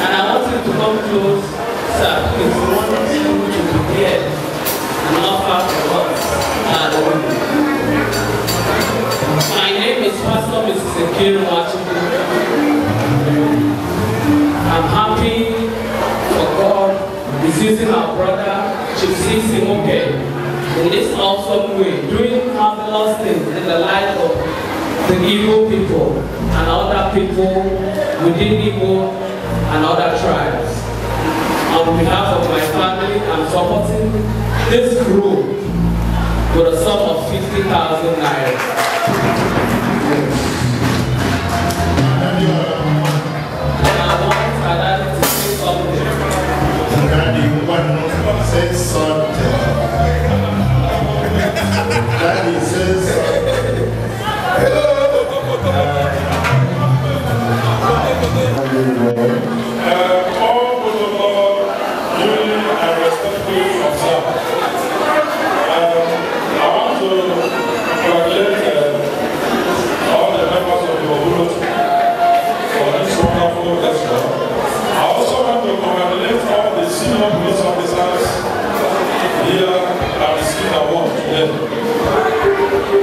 And I want you to come close, sir, because we want you to be here and offer to us. My name is Pastor Mrs. Ekiru Wachuku. I'm happy for God is using our brother Chief Simoke in this awesome way, doing marvelous things in the life of the Igbo people and other people within Igbo and other tribes. On behalf of my family, I'm supporting this group with a sum of 50,000 naira. And I want Adani to say something. Daddy, say something. Daddy says all protocol duly and respectfully observed. I want to congratulate all the members of the Obulo for this wonderful gesture. I also want to congratulate all the senior police officers here at the Skin Award today.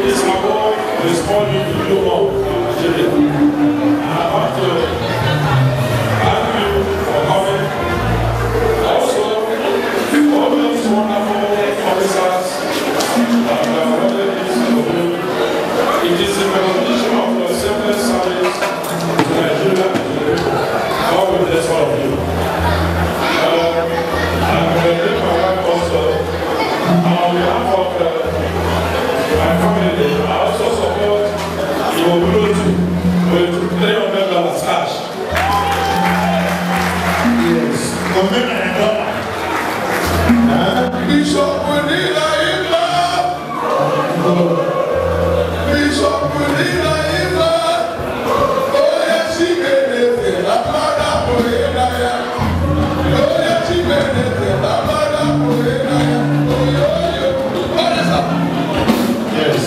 This award is called you to do more for Nigeria. I want to thank you for coming. Also, all these wonderful officers that are awarded this award, it is a recognition of your selfless service to Nigeria. God will bless all of you. I'm going to my wife also. On behalf of my family, I also support your ability with $300 cash. yes. Bishop, we need a healer. Bishop, we need a healer. Oh, yes, she made it. La plata poeta. Oh, yes, she made it. La plata poeta. Oh, yo. What is that? Yes.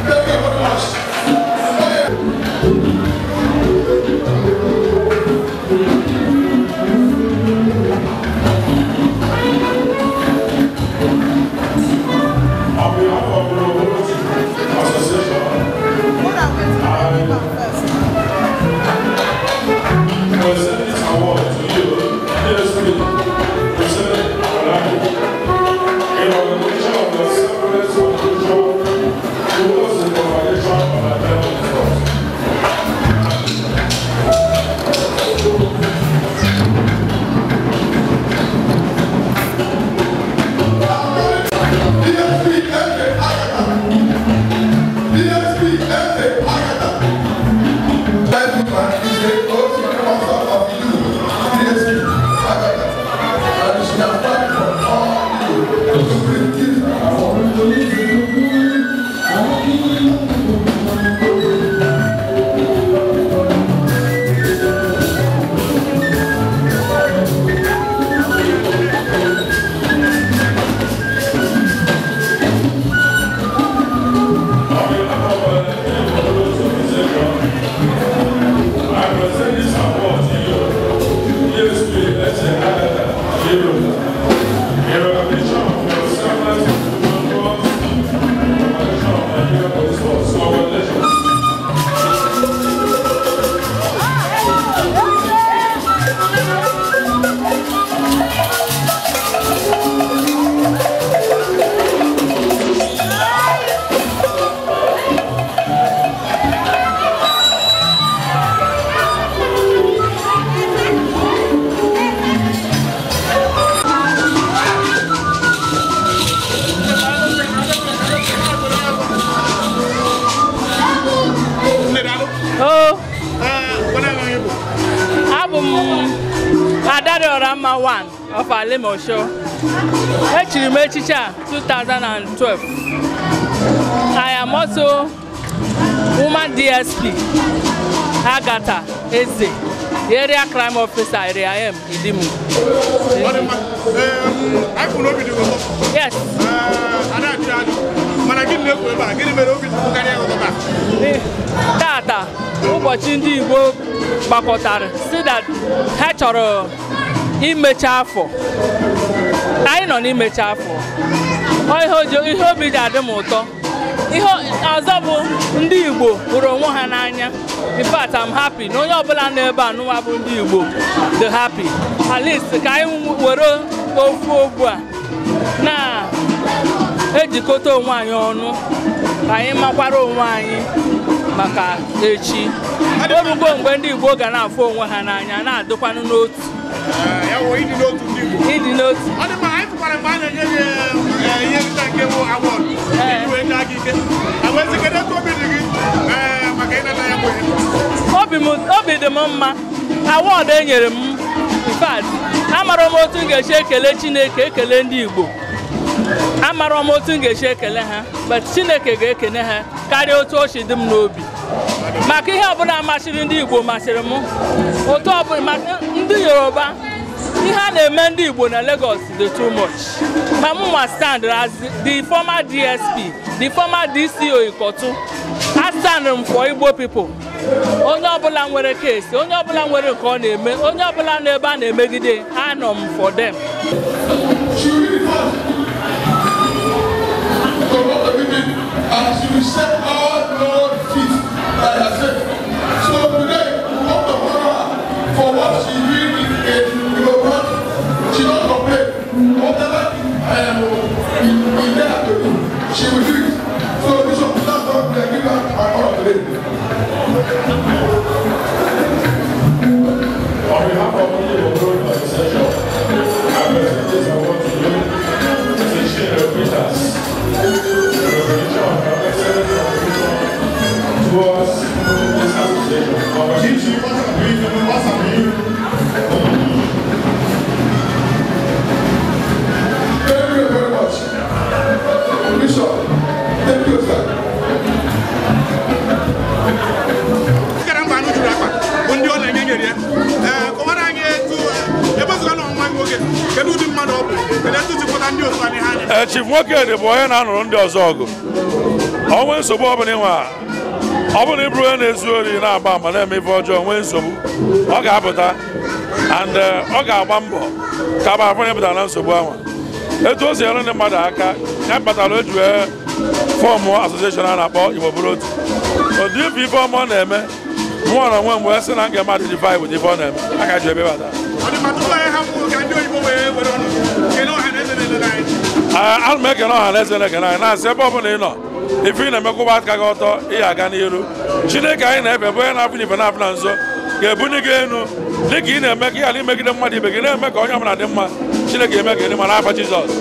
Thank you very much. On behalf of the Obulo Association, I present this award to you, PSP, President Alani, in recognition of your selfless contribution towards the propagation of Nigerian cause. Adariorama 1 of Alimosho. Actually, 2012. I am also woman DSP, Agatha Eze, area crime officer, area M, Idimu. I could not be the one. Yes. Tata, ụbọchị ndị Igbo gbakọtara si that ha chọrọ imecha afọ. Anyị nọ n'imecha afọ. Ihe obi ji adị m ụtọ. Ihe ọzọ bụ ndị Igbo hụrụ onwe ha n'anya. In fact, I'm happy. Na onye ọbụla n'ebe a n'ụwa bụ ndị Igbo dị happy. At least ka anyị were ofu a na-ejikọta onwe anyị ọnụ ka anyị makwara onwe anyị maka echi. Orugo mgbe ndị Igbo ga na-afụ onwe ha n'anya na-adịkwanụ n'otu. Ịdị n'otu. Obi dị m mma. Award e nyere m. In fact, amara m otu m ga-esi ekele Chineke, ekele ndị Igbo. Amara m otu m ga-esi ekele ha, but Chineke ga-ekene ha karịa otu o si dị m n'obi. Maka ihe ọbụla masịrị ndị Igbo masịrị m. Otu ọbụla maka ndị Yoruba, ihe a na-eme ndị Igbo na Lagos dị too much. Ma m nwa stand as the former DSP, the former DCO Ikotu. I stand for Igbo people. Onye ọbụla nwere case, onye ọbụla nwere nke ọ na-eme, onye ọbụla n'ebe a na-emegide, I know for them. And she will set all Lord feet by herself. So today, we want to honor her for what she did in Europe. She don't complain. Whatever in there to do, she will do it. So Bishop, that's what they give her my honor today. On behalf of the European Organization, I present this award to you, Teaching Peters. Towards this association. Thank you very much. Bishop, thank you, sir. Chief Nwoke bụ onye na-anụrụ ndị ọzọ ọgụ. Onwe nsogbu ọbụla ịnwe ọ bụrụ ịbụrụ onye na-ezu ori na-agba ama na-eme ife ọjọọ nwee nsogbu ọ ga-apụta and ọ ga-agba mbọ ka a afọ pụtara na nsogbu ahụ. Etu o si nyere ndị mmadụ aka ya kpatara o ji wee fọọmụ asosieshọn a na-akpọ Igbo Bụrụ Otu. Ụdị ife ọma ọ na-eme mụọ na nwe mgbe sị na nga mmadụ dị vibe dị ife ọ na-eme a ga-ajụ ebe bata. Ana m ekene ọha na eze na-ekene anyị na-asị ebe ọ bụla ị nọ ife ị na-emekwụba aka gị ọtọ ị aga n'iru. Chineke anyị na-efe bụ onye na-afụ n'ife na-afụ na nso ga-ebunye gị elu dịka ị na-eme ka ị ghara imegide mmadụ ibe gị na-eme ka onye ọbụla dị mma. Chineke eme ka ị dị mma n'afa Jizọs.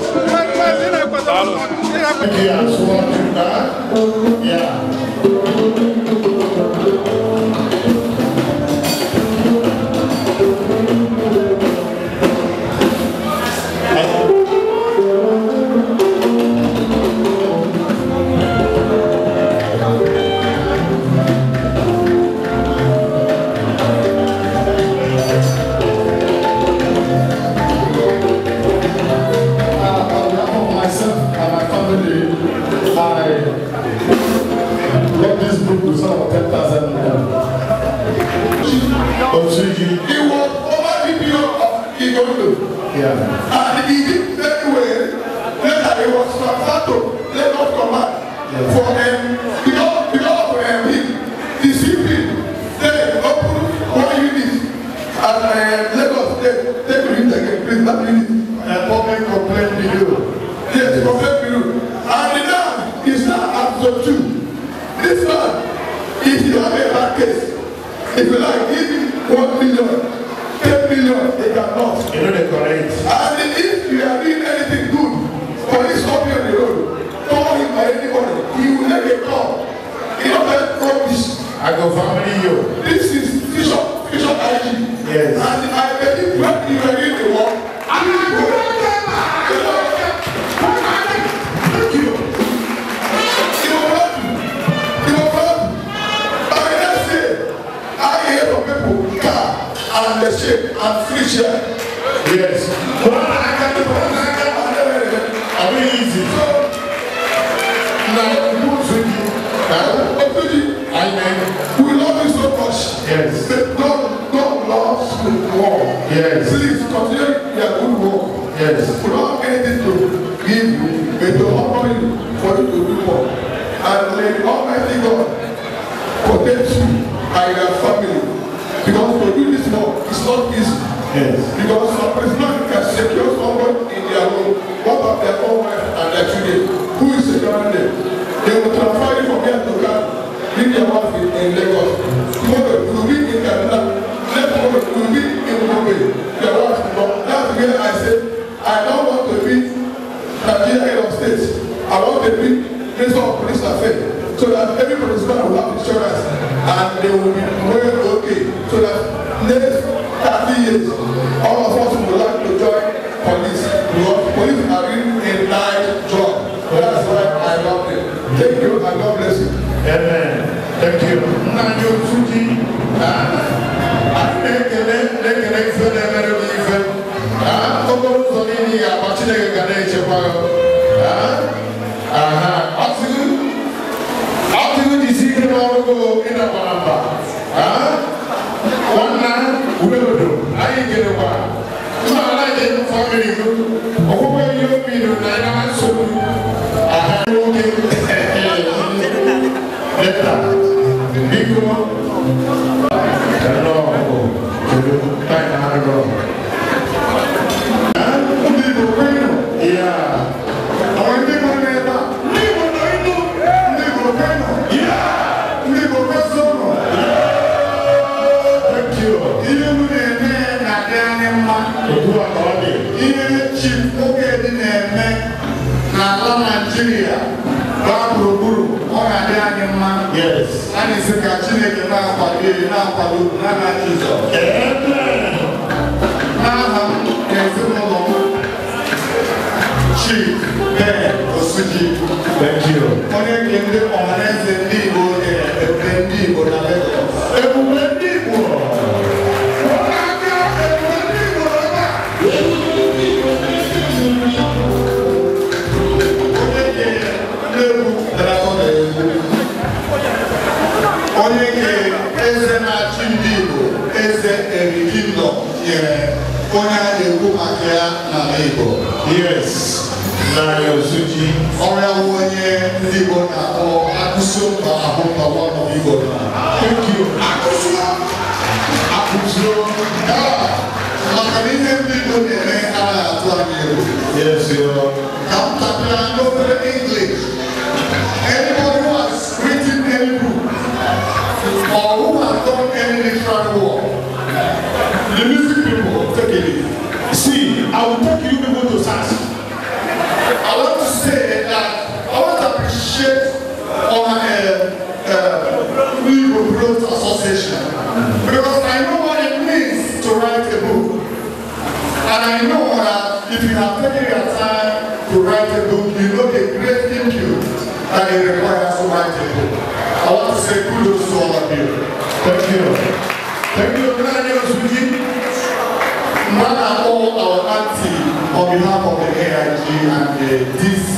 And he did very well. Later he was transferred to Lagos Command for because of him discipline. They opened one unit at Lagos State. They will again, please, that unit. Public complaint bureau. Yes, complaint bureau. And now is now up to 2. This man, if you have a bad case, if you like, give him 1 million. 10 million, they cannot. You know they correct. And if you are doing anything good for this company on the road, call him by anybody. He will make a call. He don't promise. I go family you. This is Bishop IG. Yes. And and the shape and free share. Yes. I mean easy. So now we love you so much. Yes. God loves war. Yes. Please continue your good work. Yes. We don't have anything to give you, but to honor you for you to do more. And may Almighty God protect you and your family. Because to do this work is not easy. Yes. Because some prisoner can secure someone in their room. What about their own wife and their children? Who is securing them? They will transfer you from here to Ghana. Leave their wife in Lagos. Tomorrow you will be in Canada. Next tomorrow you will be in Mumbai. Their wife is gone. That's where I said, I don't want to be Nigeria head of state. I want to be Minister of Police Affairs. So that every policeman will have insurance and they will be well okay. So that next 30 years, all of us would like to join police. Because police are really a nice job. That's why I love them. Thank you and God bless you. Amen. Thank you. Nanyo Suji. I make a next event. Yes. And it's a Chineke now, Jesus. Chief Ben Osuji. Thank you. Onye kende ọhaneze ndị Igbo ebe ndị Igbo na Lagos. Ebube ndị Igbo. Onye ke eze na-achị ndị Igbo, eze Erikindo nyere onye a na-ekwu maka ya n'ala Igbo. Yes. Nanyo Suji. Ọrịa onye ndị Igbo na-akpọ akụsụ mba ahụmba one of Igbo. Thank you. Akụsụ. Maka na ihe ndị Igbo na-eme anaghị atụ anya egwu. Yes, you are. Ka m tapịa n'obere English. Anybody who has written any book or who has done any literary work, the music people, take it easy. See, I will take you people to SAS. I want to say that I want to appreciate Igbo Growth Association because I know what it means to write a book. And I know that if you have taken your time to write a book, you know the great input that it requires to write a book. I want to say kudos to all of you. Thank you. Thank you, Nanyo Suji. Man and all our auntie on behalf of the AIG and the DC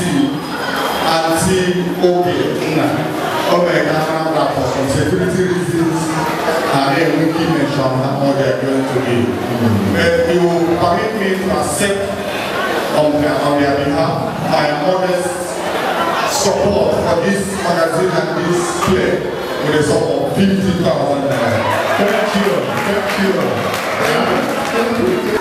Auntie Obe for some security reasons and then we keep mention how they are going to be. But you will permit me to accept on their behalf my modest support for this magazine and this play with a sum of 50,000 naira. Thank you. Thank you. Thank you.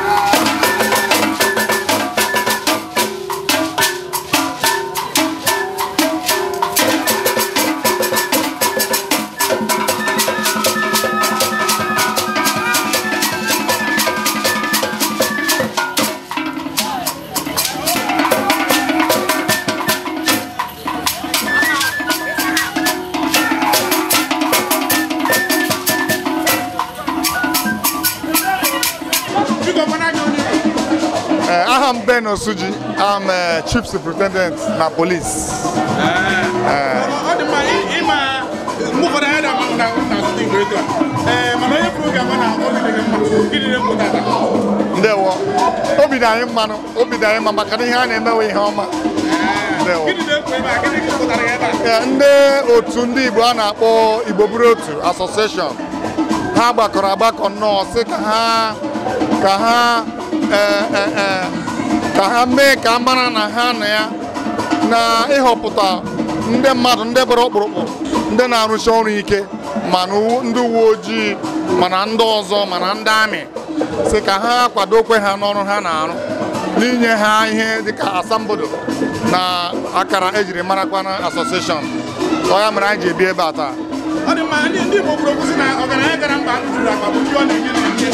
I'm Ben Osuji. I'm Chief Superintendent na Police. abụọ obi dị anyị mmanụ obi dị anyị mma maka na ihe a na-emewe ihe ọma ndị otu ndị Igbo a na-akpọ Igbo Buru Otu Association ha gbakọrọ agbakọ nnọọ sị ka ha mee ka mara na ha na ya na ịhọpụta ndị mmadụ ndị bụrụ ọkpụrụkpụ ndị na-arụsi ọrụ ike mana ndị uwe ojii mana ndị ọzọ mana ndị amị sị ka ha kwadokwe ha n'ọrụ ha na-arụ n'inye ha ihe dịka asambodo na akara ejiri marakwa na association ọ ya mere anyị ji ebi ebe a taa ọ dị mma ndị Igbo kwuru okwu sị na ọgaranya gara mba juru akpa bụ ndị ọ na-enye na-enye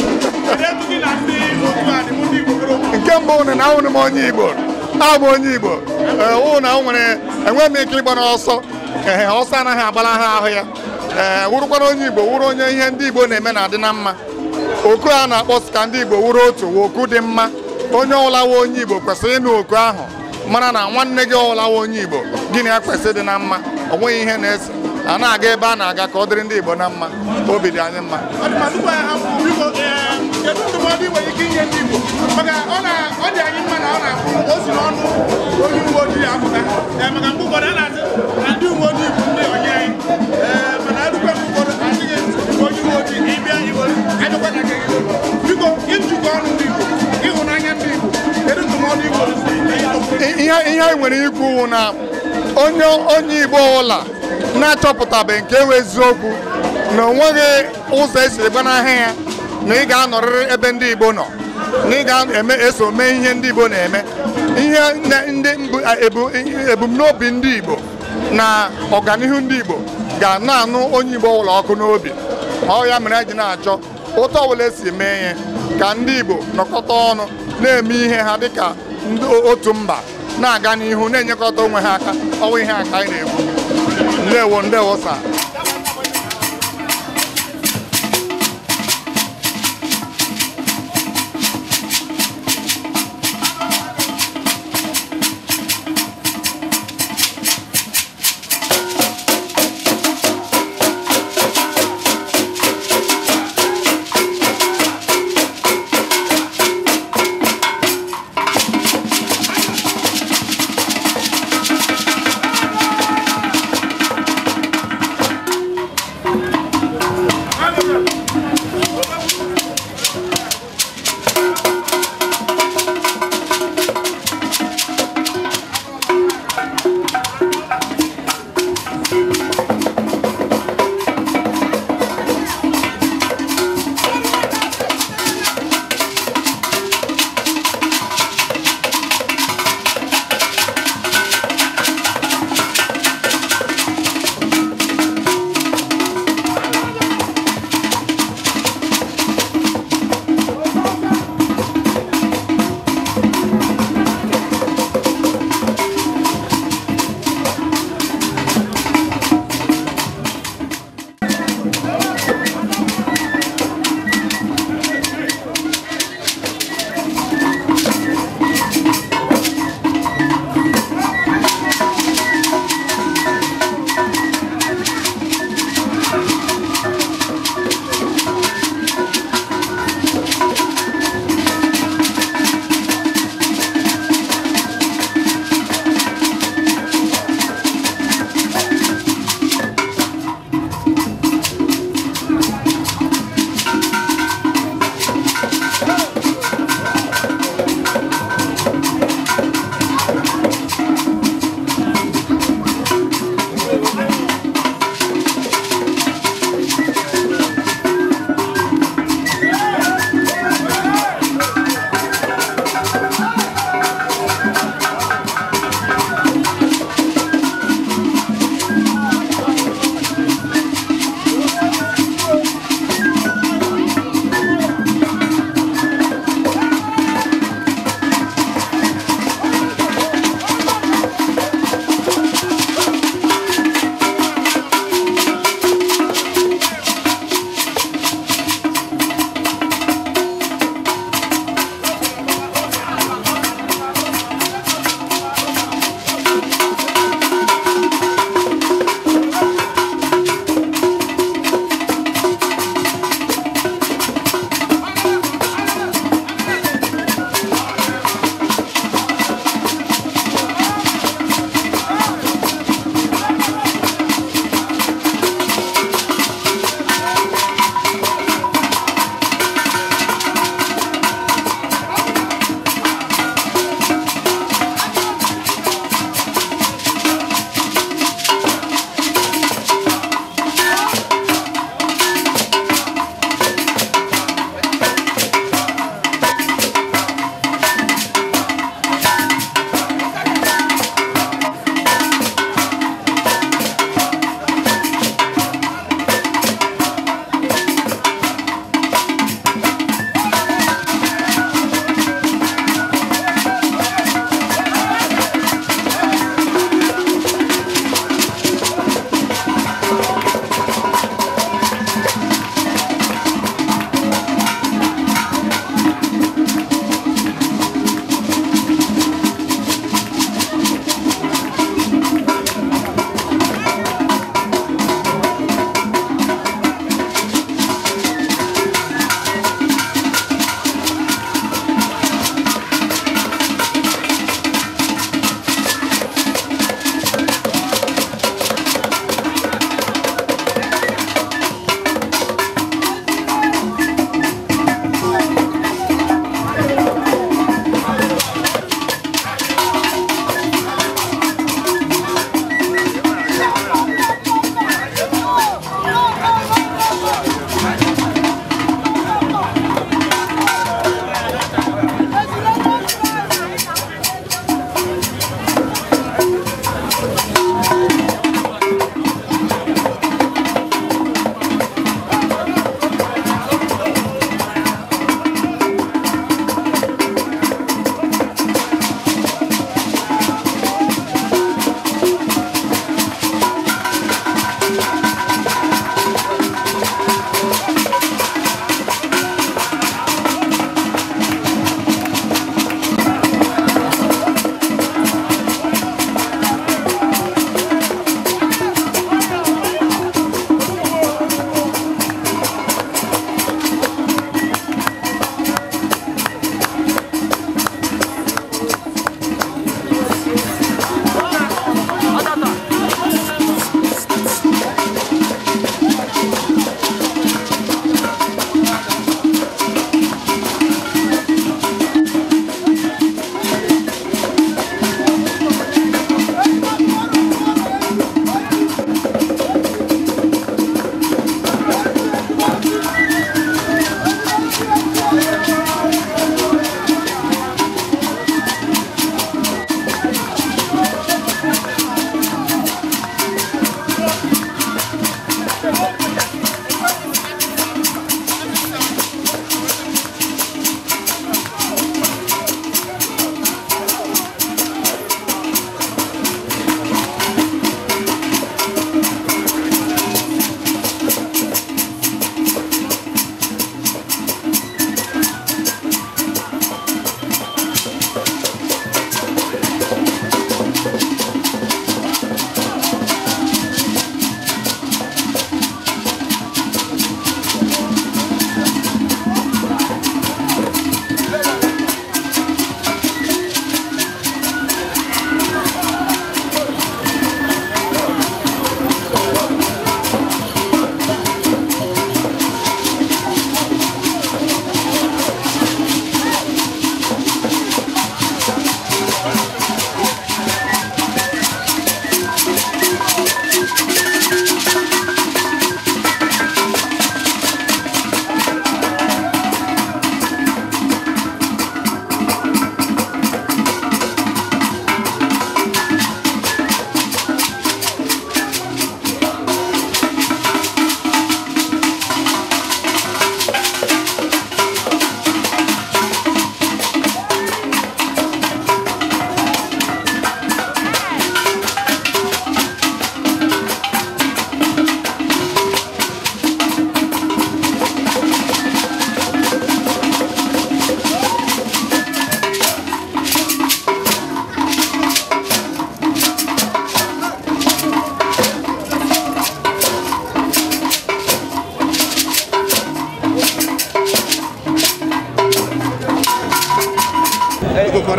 etu gị na ndị otu a dị ndị Igbo kwuru okwu nke mbụ na ahụrụ m onye Igbo abụ onye Igbo wụ na o nwere enweghị m ike ịgba n'ọsọ ọsọ anaghị agbala ha ahụ ya wụrụkwana onye Igbo wụrụ onye ihe ndị Igbo na-eme na-adị na mma oku a na-akpọ ka ndị Igbo wụrụ otu wụ oku dị mma onye ọbụla wụ onye Igbo kwesịrị ịnụ oku ahụ mara na nwanne gị ọbụla wụ onye Igbo gịnị ya kwesịrị dị na mma o nweghị ihe na-ese a na-aga ebe a na-aga ka ọ dịrị ndị Igbo na mma obi dị anyị mma ndụmọdụ nwere ike inye ndị Igbo maka ọ dị anyị mma na ọ na-akwụ o si n'ọnụ onye uwe ojii apụta maka mgbe ụfọdụ a na-asị na ndị uwe ojii bụ ndị onye anyị mana adịkwa mgbe ụfọdụ adịghị onye uwe ojii ịbịa Igbo anyakwa na nke Igbo biko njikọ ọnụ ndị Igbo ịhụnanya ndị Igbo kedu ndụmọdụ Igbo ihe anyị nwere ikwu wụ na onye Igbo ọbụla na-achọpụtabeghị nke ewe eziokwu na o nweghị ụzọ esiri gbanahụ ya na ị ga-anọrịrị ebe ndị Igbo nọ na ị ga-eso mee ihe ndị Igbo na-eme ihe ebumnobi ndị Igbo na ọganihu ndị Igbo ga na-anụ onye Igbo ọbụla ọkụ n'obi ọ ya mere anyị na-achọ ụtọ ọbụla esi mee ihe ka ndị Igbo nọkọta ọnụ na-eme ihe ha dịka otu mba na-aga n'ihu na-enyekọta onwe ha aka ọnwa ihe aka anyị na-ekwu ndewo sa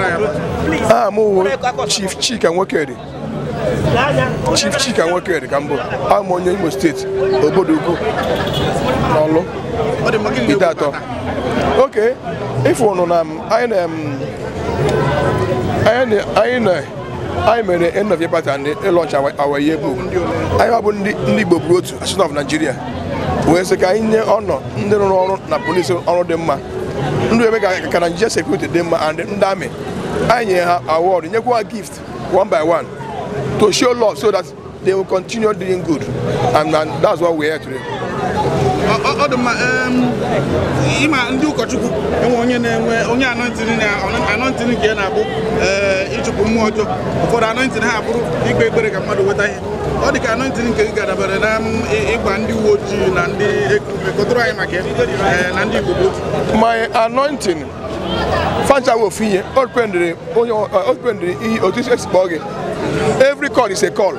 I'm Chief Chika Nwokedi. Chief Chika Nwokedi Kambo. I'm on Imo State. Obodugu. Nolo. Itato. Okay. If one on I'm at the end of the party and launch our yearbook. I have Nibo Brought Association of Nigeria. Where's the guy in the honor? The police honor them. Can just security them and the Ndame. I have award in a gift one by one to show love so that they will continue doing good. And that's what we are today. Ima ndị ụkọchukwu enwe onye anointing nke na-abụ ịchụpụ mmụọ ọjọọ ụfọdụ anointing ha abụrụ ikpe ekpere ka mmadụ weta ihe ọ dị ka anointing nke gị gadabere na ịgba ndị uwe ojii na ndị ekọtụrụ anyị maka na ndị Igbo. My anointing fancha wo finye opened ihe otu esi kpọọ gị. Every call is a call.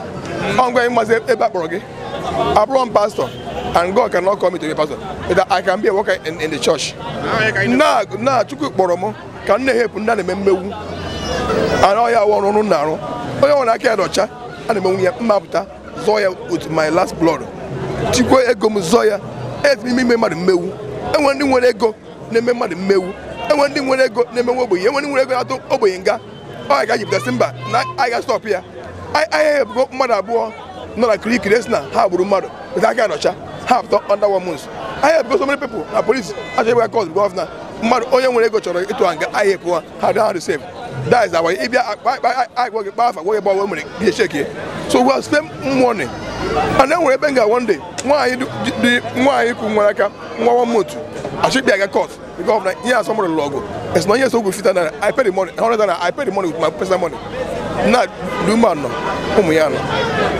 Ongwe mmazi ebe akpọrọ gị. Abụrụ m pastor. And God cannot call me to be a pastor. But I can be a worker in the church. Now, Chuku Boromo can help none of them. And all I want to know, I can't watch and Mabta Zoya with my last blood. Chico Ego Zoya, as me remember the Mew. And when they go, remember the Mew. And when they go, never will be. And when we go to Oboyinga, I got you the Simba. I got stop here. I have got mother boy, not a creek, there's not how mother. But I can't watch. Have to under 1 month. I have because so many people, the police, as they were called the governor, when they go to it, I have one, how to save. That is our way. I work about women, be shaky. So we'll spend money. And then we're bang one day. Why you come like 1 month? I should be a court. Because here some of the logo. It's not yet so good fit and I pay the money. I pay the money with my personal money. Not do man no.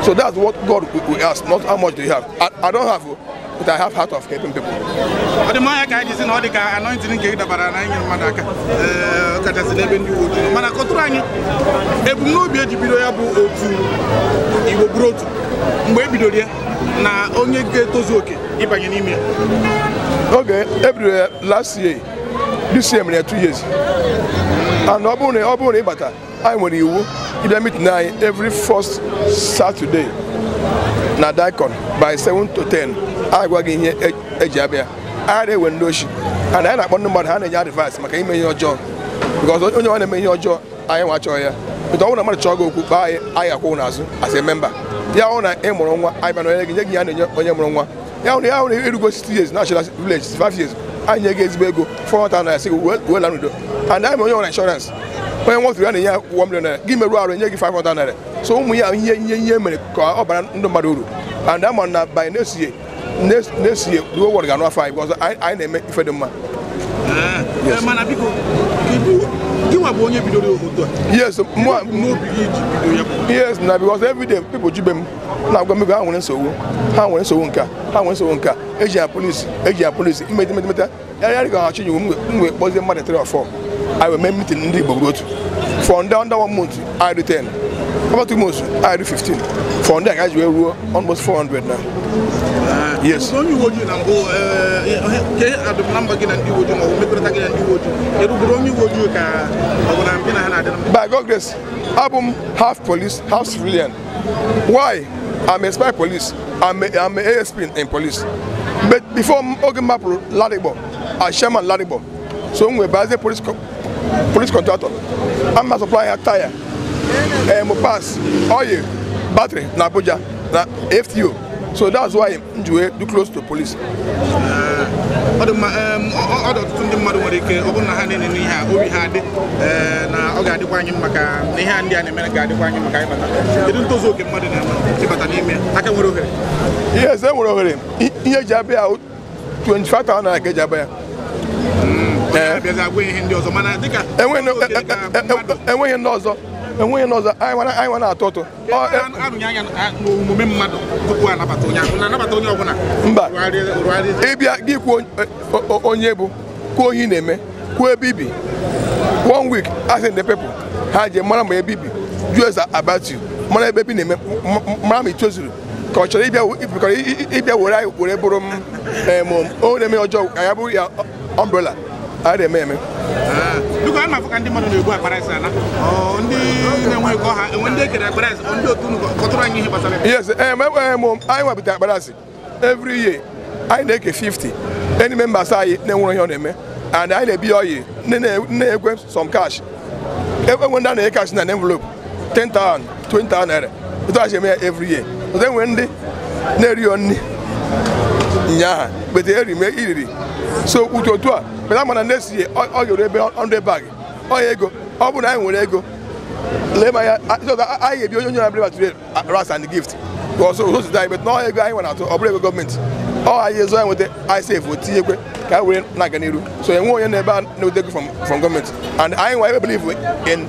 So that's what God will ask, not how much do you have. I don't have, but I have heart of helping people. The Maya guy is in all the anointing gate about an angel Madaka. Manakotrani, if no be a Jibidoyabu to Iwo Brot, maybe na only get Tozoke, if I can email. Okay, every last year, this year, 2 years. And Obone Bata, I'm with you. I meet 9 every first Saturday. Na Daikon by 7 to 10. I go in here Ejabia. I dey window she. And I want number hand and advice. Maka ime your job. Because only one make your job. I watch here. But I want to struggle to buy I as a member. Ya ona emoro I ban onye gi onye moro nwa. Ya only go 6 years national village 5 years. I get go 4,000 I say well and I'm on your insurance. When I want to run a year, 1 million, give me a round and you give 500 naira. So we are here, and I'm on that by next year. Next year, we will get 5 because I name it for the man. Yes, yes, now because every day people do them. Now I'm going to go so Asian police, I will make meeting in the boat. For under 1 month, I do 10. About 2 months, I do 15. For that, guys, we are almost 400 now. Yes. By God's grace, I'm half police, half civilian. Why? I'm a spy police. I'm a ASP in police. But before Ogemapo Ladibo, I Chairman Ladibo. So we buy the police contractor. I'm a supplier tire, pass, oil, battery, Nabuja, FTO. So that's why I'm too close to police. Other mother would open a hand in the hand, we had now got the one in Maca, the hand and America, the one in Maca. They don't also get mother I can go over. Yes, I will over him. Here, Jabby out 25,000 I get Jabby. And when you know, and when you know that I want to talk to. If you Onyebo, Kohineme, Kwe Bibi. 1 week, asking the people, had your mama baby, just about you. My baby name, Mammy chose you. Because if you were I would have brought own job, I have umbrella. I remember. Look, I'm not going to do it. Yes, I want to be Barasi. Every year, I make a 50. Any member say, and I be all some cash. Everyone down the cash in an envelope 10,000, 20,000. It's actually every year. But then when they yeah, but they make it. So, but I'm on next year, all your rebel on the bag. Oh, you go. How would I want to go? I gave you today, Ras and the gift. Also, die, but no, I want to operate government. All I use with the I say for Tiago, Naganiru. So, I want you never know from government. And I believe in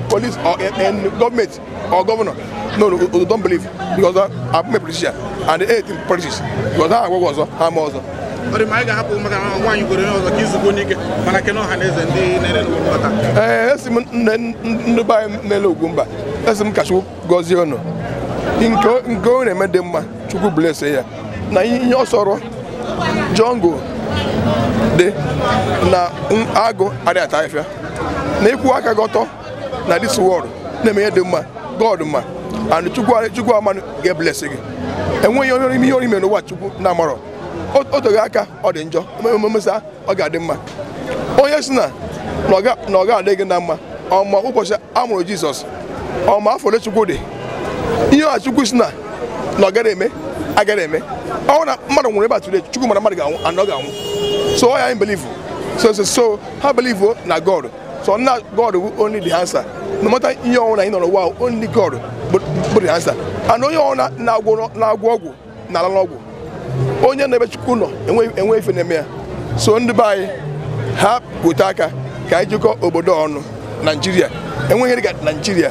police or in government or governor. No, don't believe because I'm a politician and the 18 politicians. Because I was I'm also. But the might happen when you go to the kids who go but I cannot handle and that's the buy Melo Gumba. That's some cashew Goziono. In going and Madame Chuku bless here. Now in your sorrow, Jongo de na Ago at that time. Nepuaka goto, now this world, Nemedema, Godma, and the Chukua man get blessing. And when you only know what Namoro. Otogaka or the Injo, Mamasa, or Gadima. Oh, yes, Noga, Deganama, or my Uposha, Amo Jesus, or my for let you go there. You are Chukusna, Nogareme, Agareme. Oh, Madam, about today, Chukumanaga and Noga. So I believe. So I believe na God. So not God will only the answer. No matter your own, I know, wow, only God, but the answer. I know your own now go, now logo. Onye nebe chukuno enwe ife nemea so ndị bai ha putaka ka ijikọ obodo ọnụ Nigeria enwe ihe ga Nigeria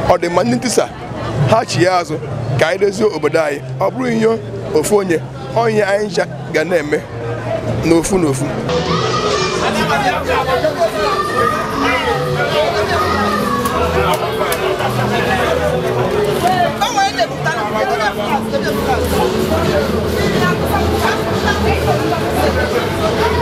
ọ dị mma ntisa ha chi ya azụ ka anyị dozie obodo anyị ọ bụrụ ihe ofu onye anyị ga na-eme n'ofu n'ofu. Thank you.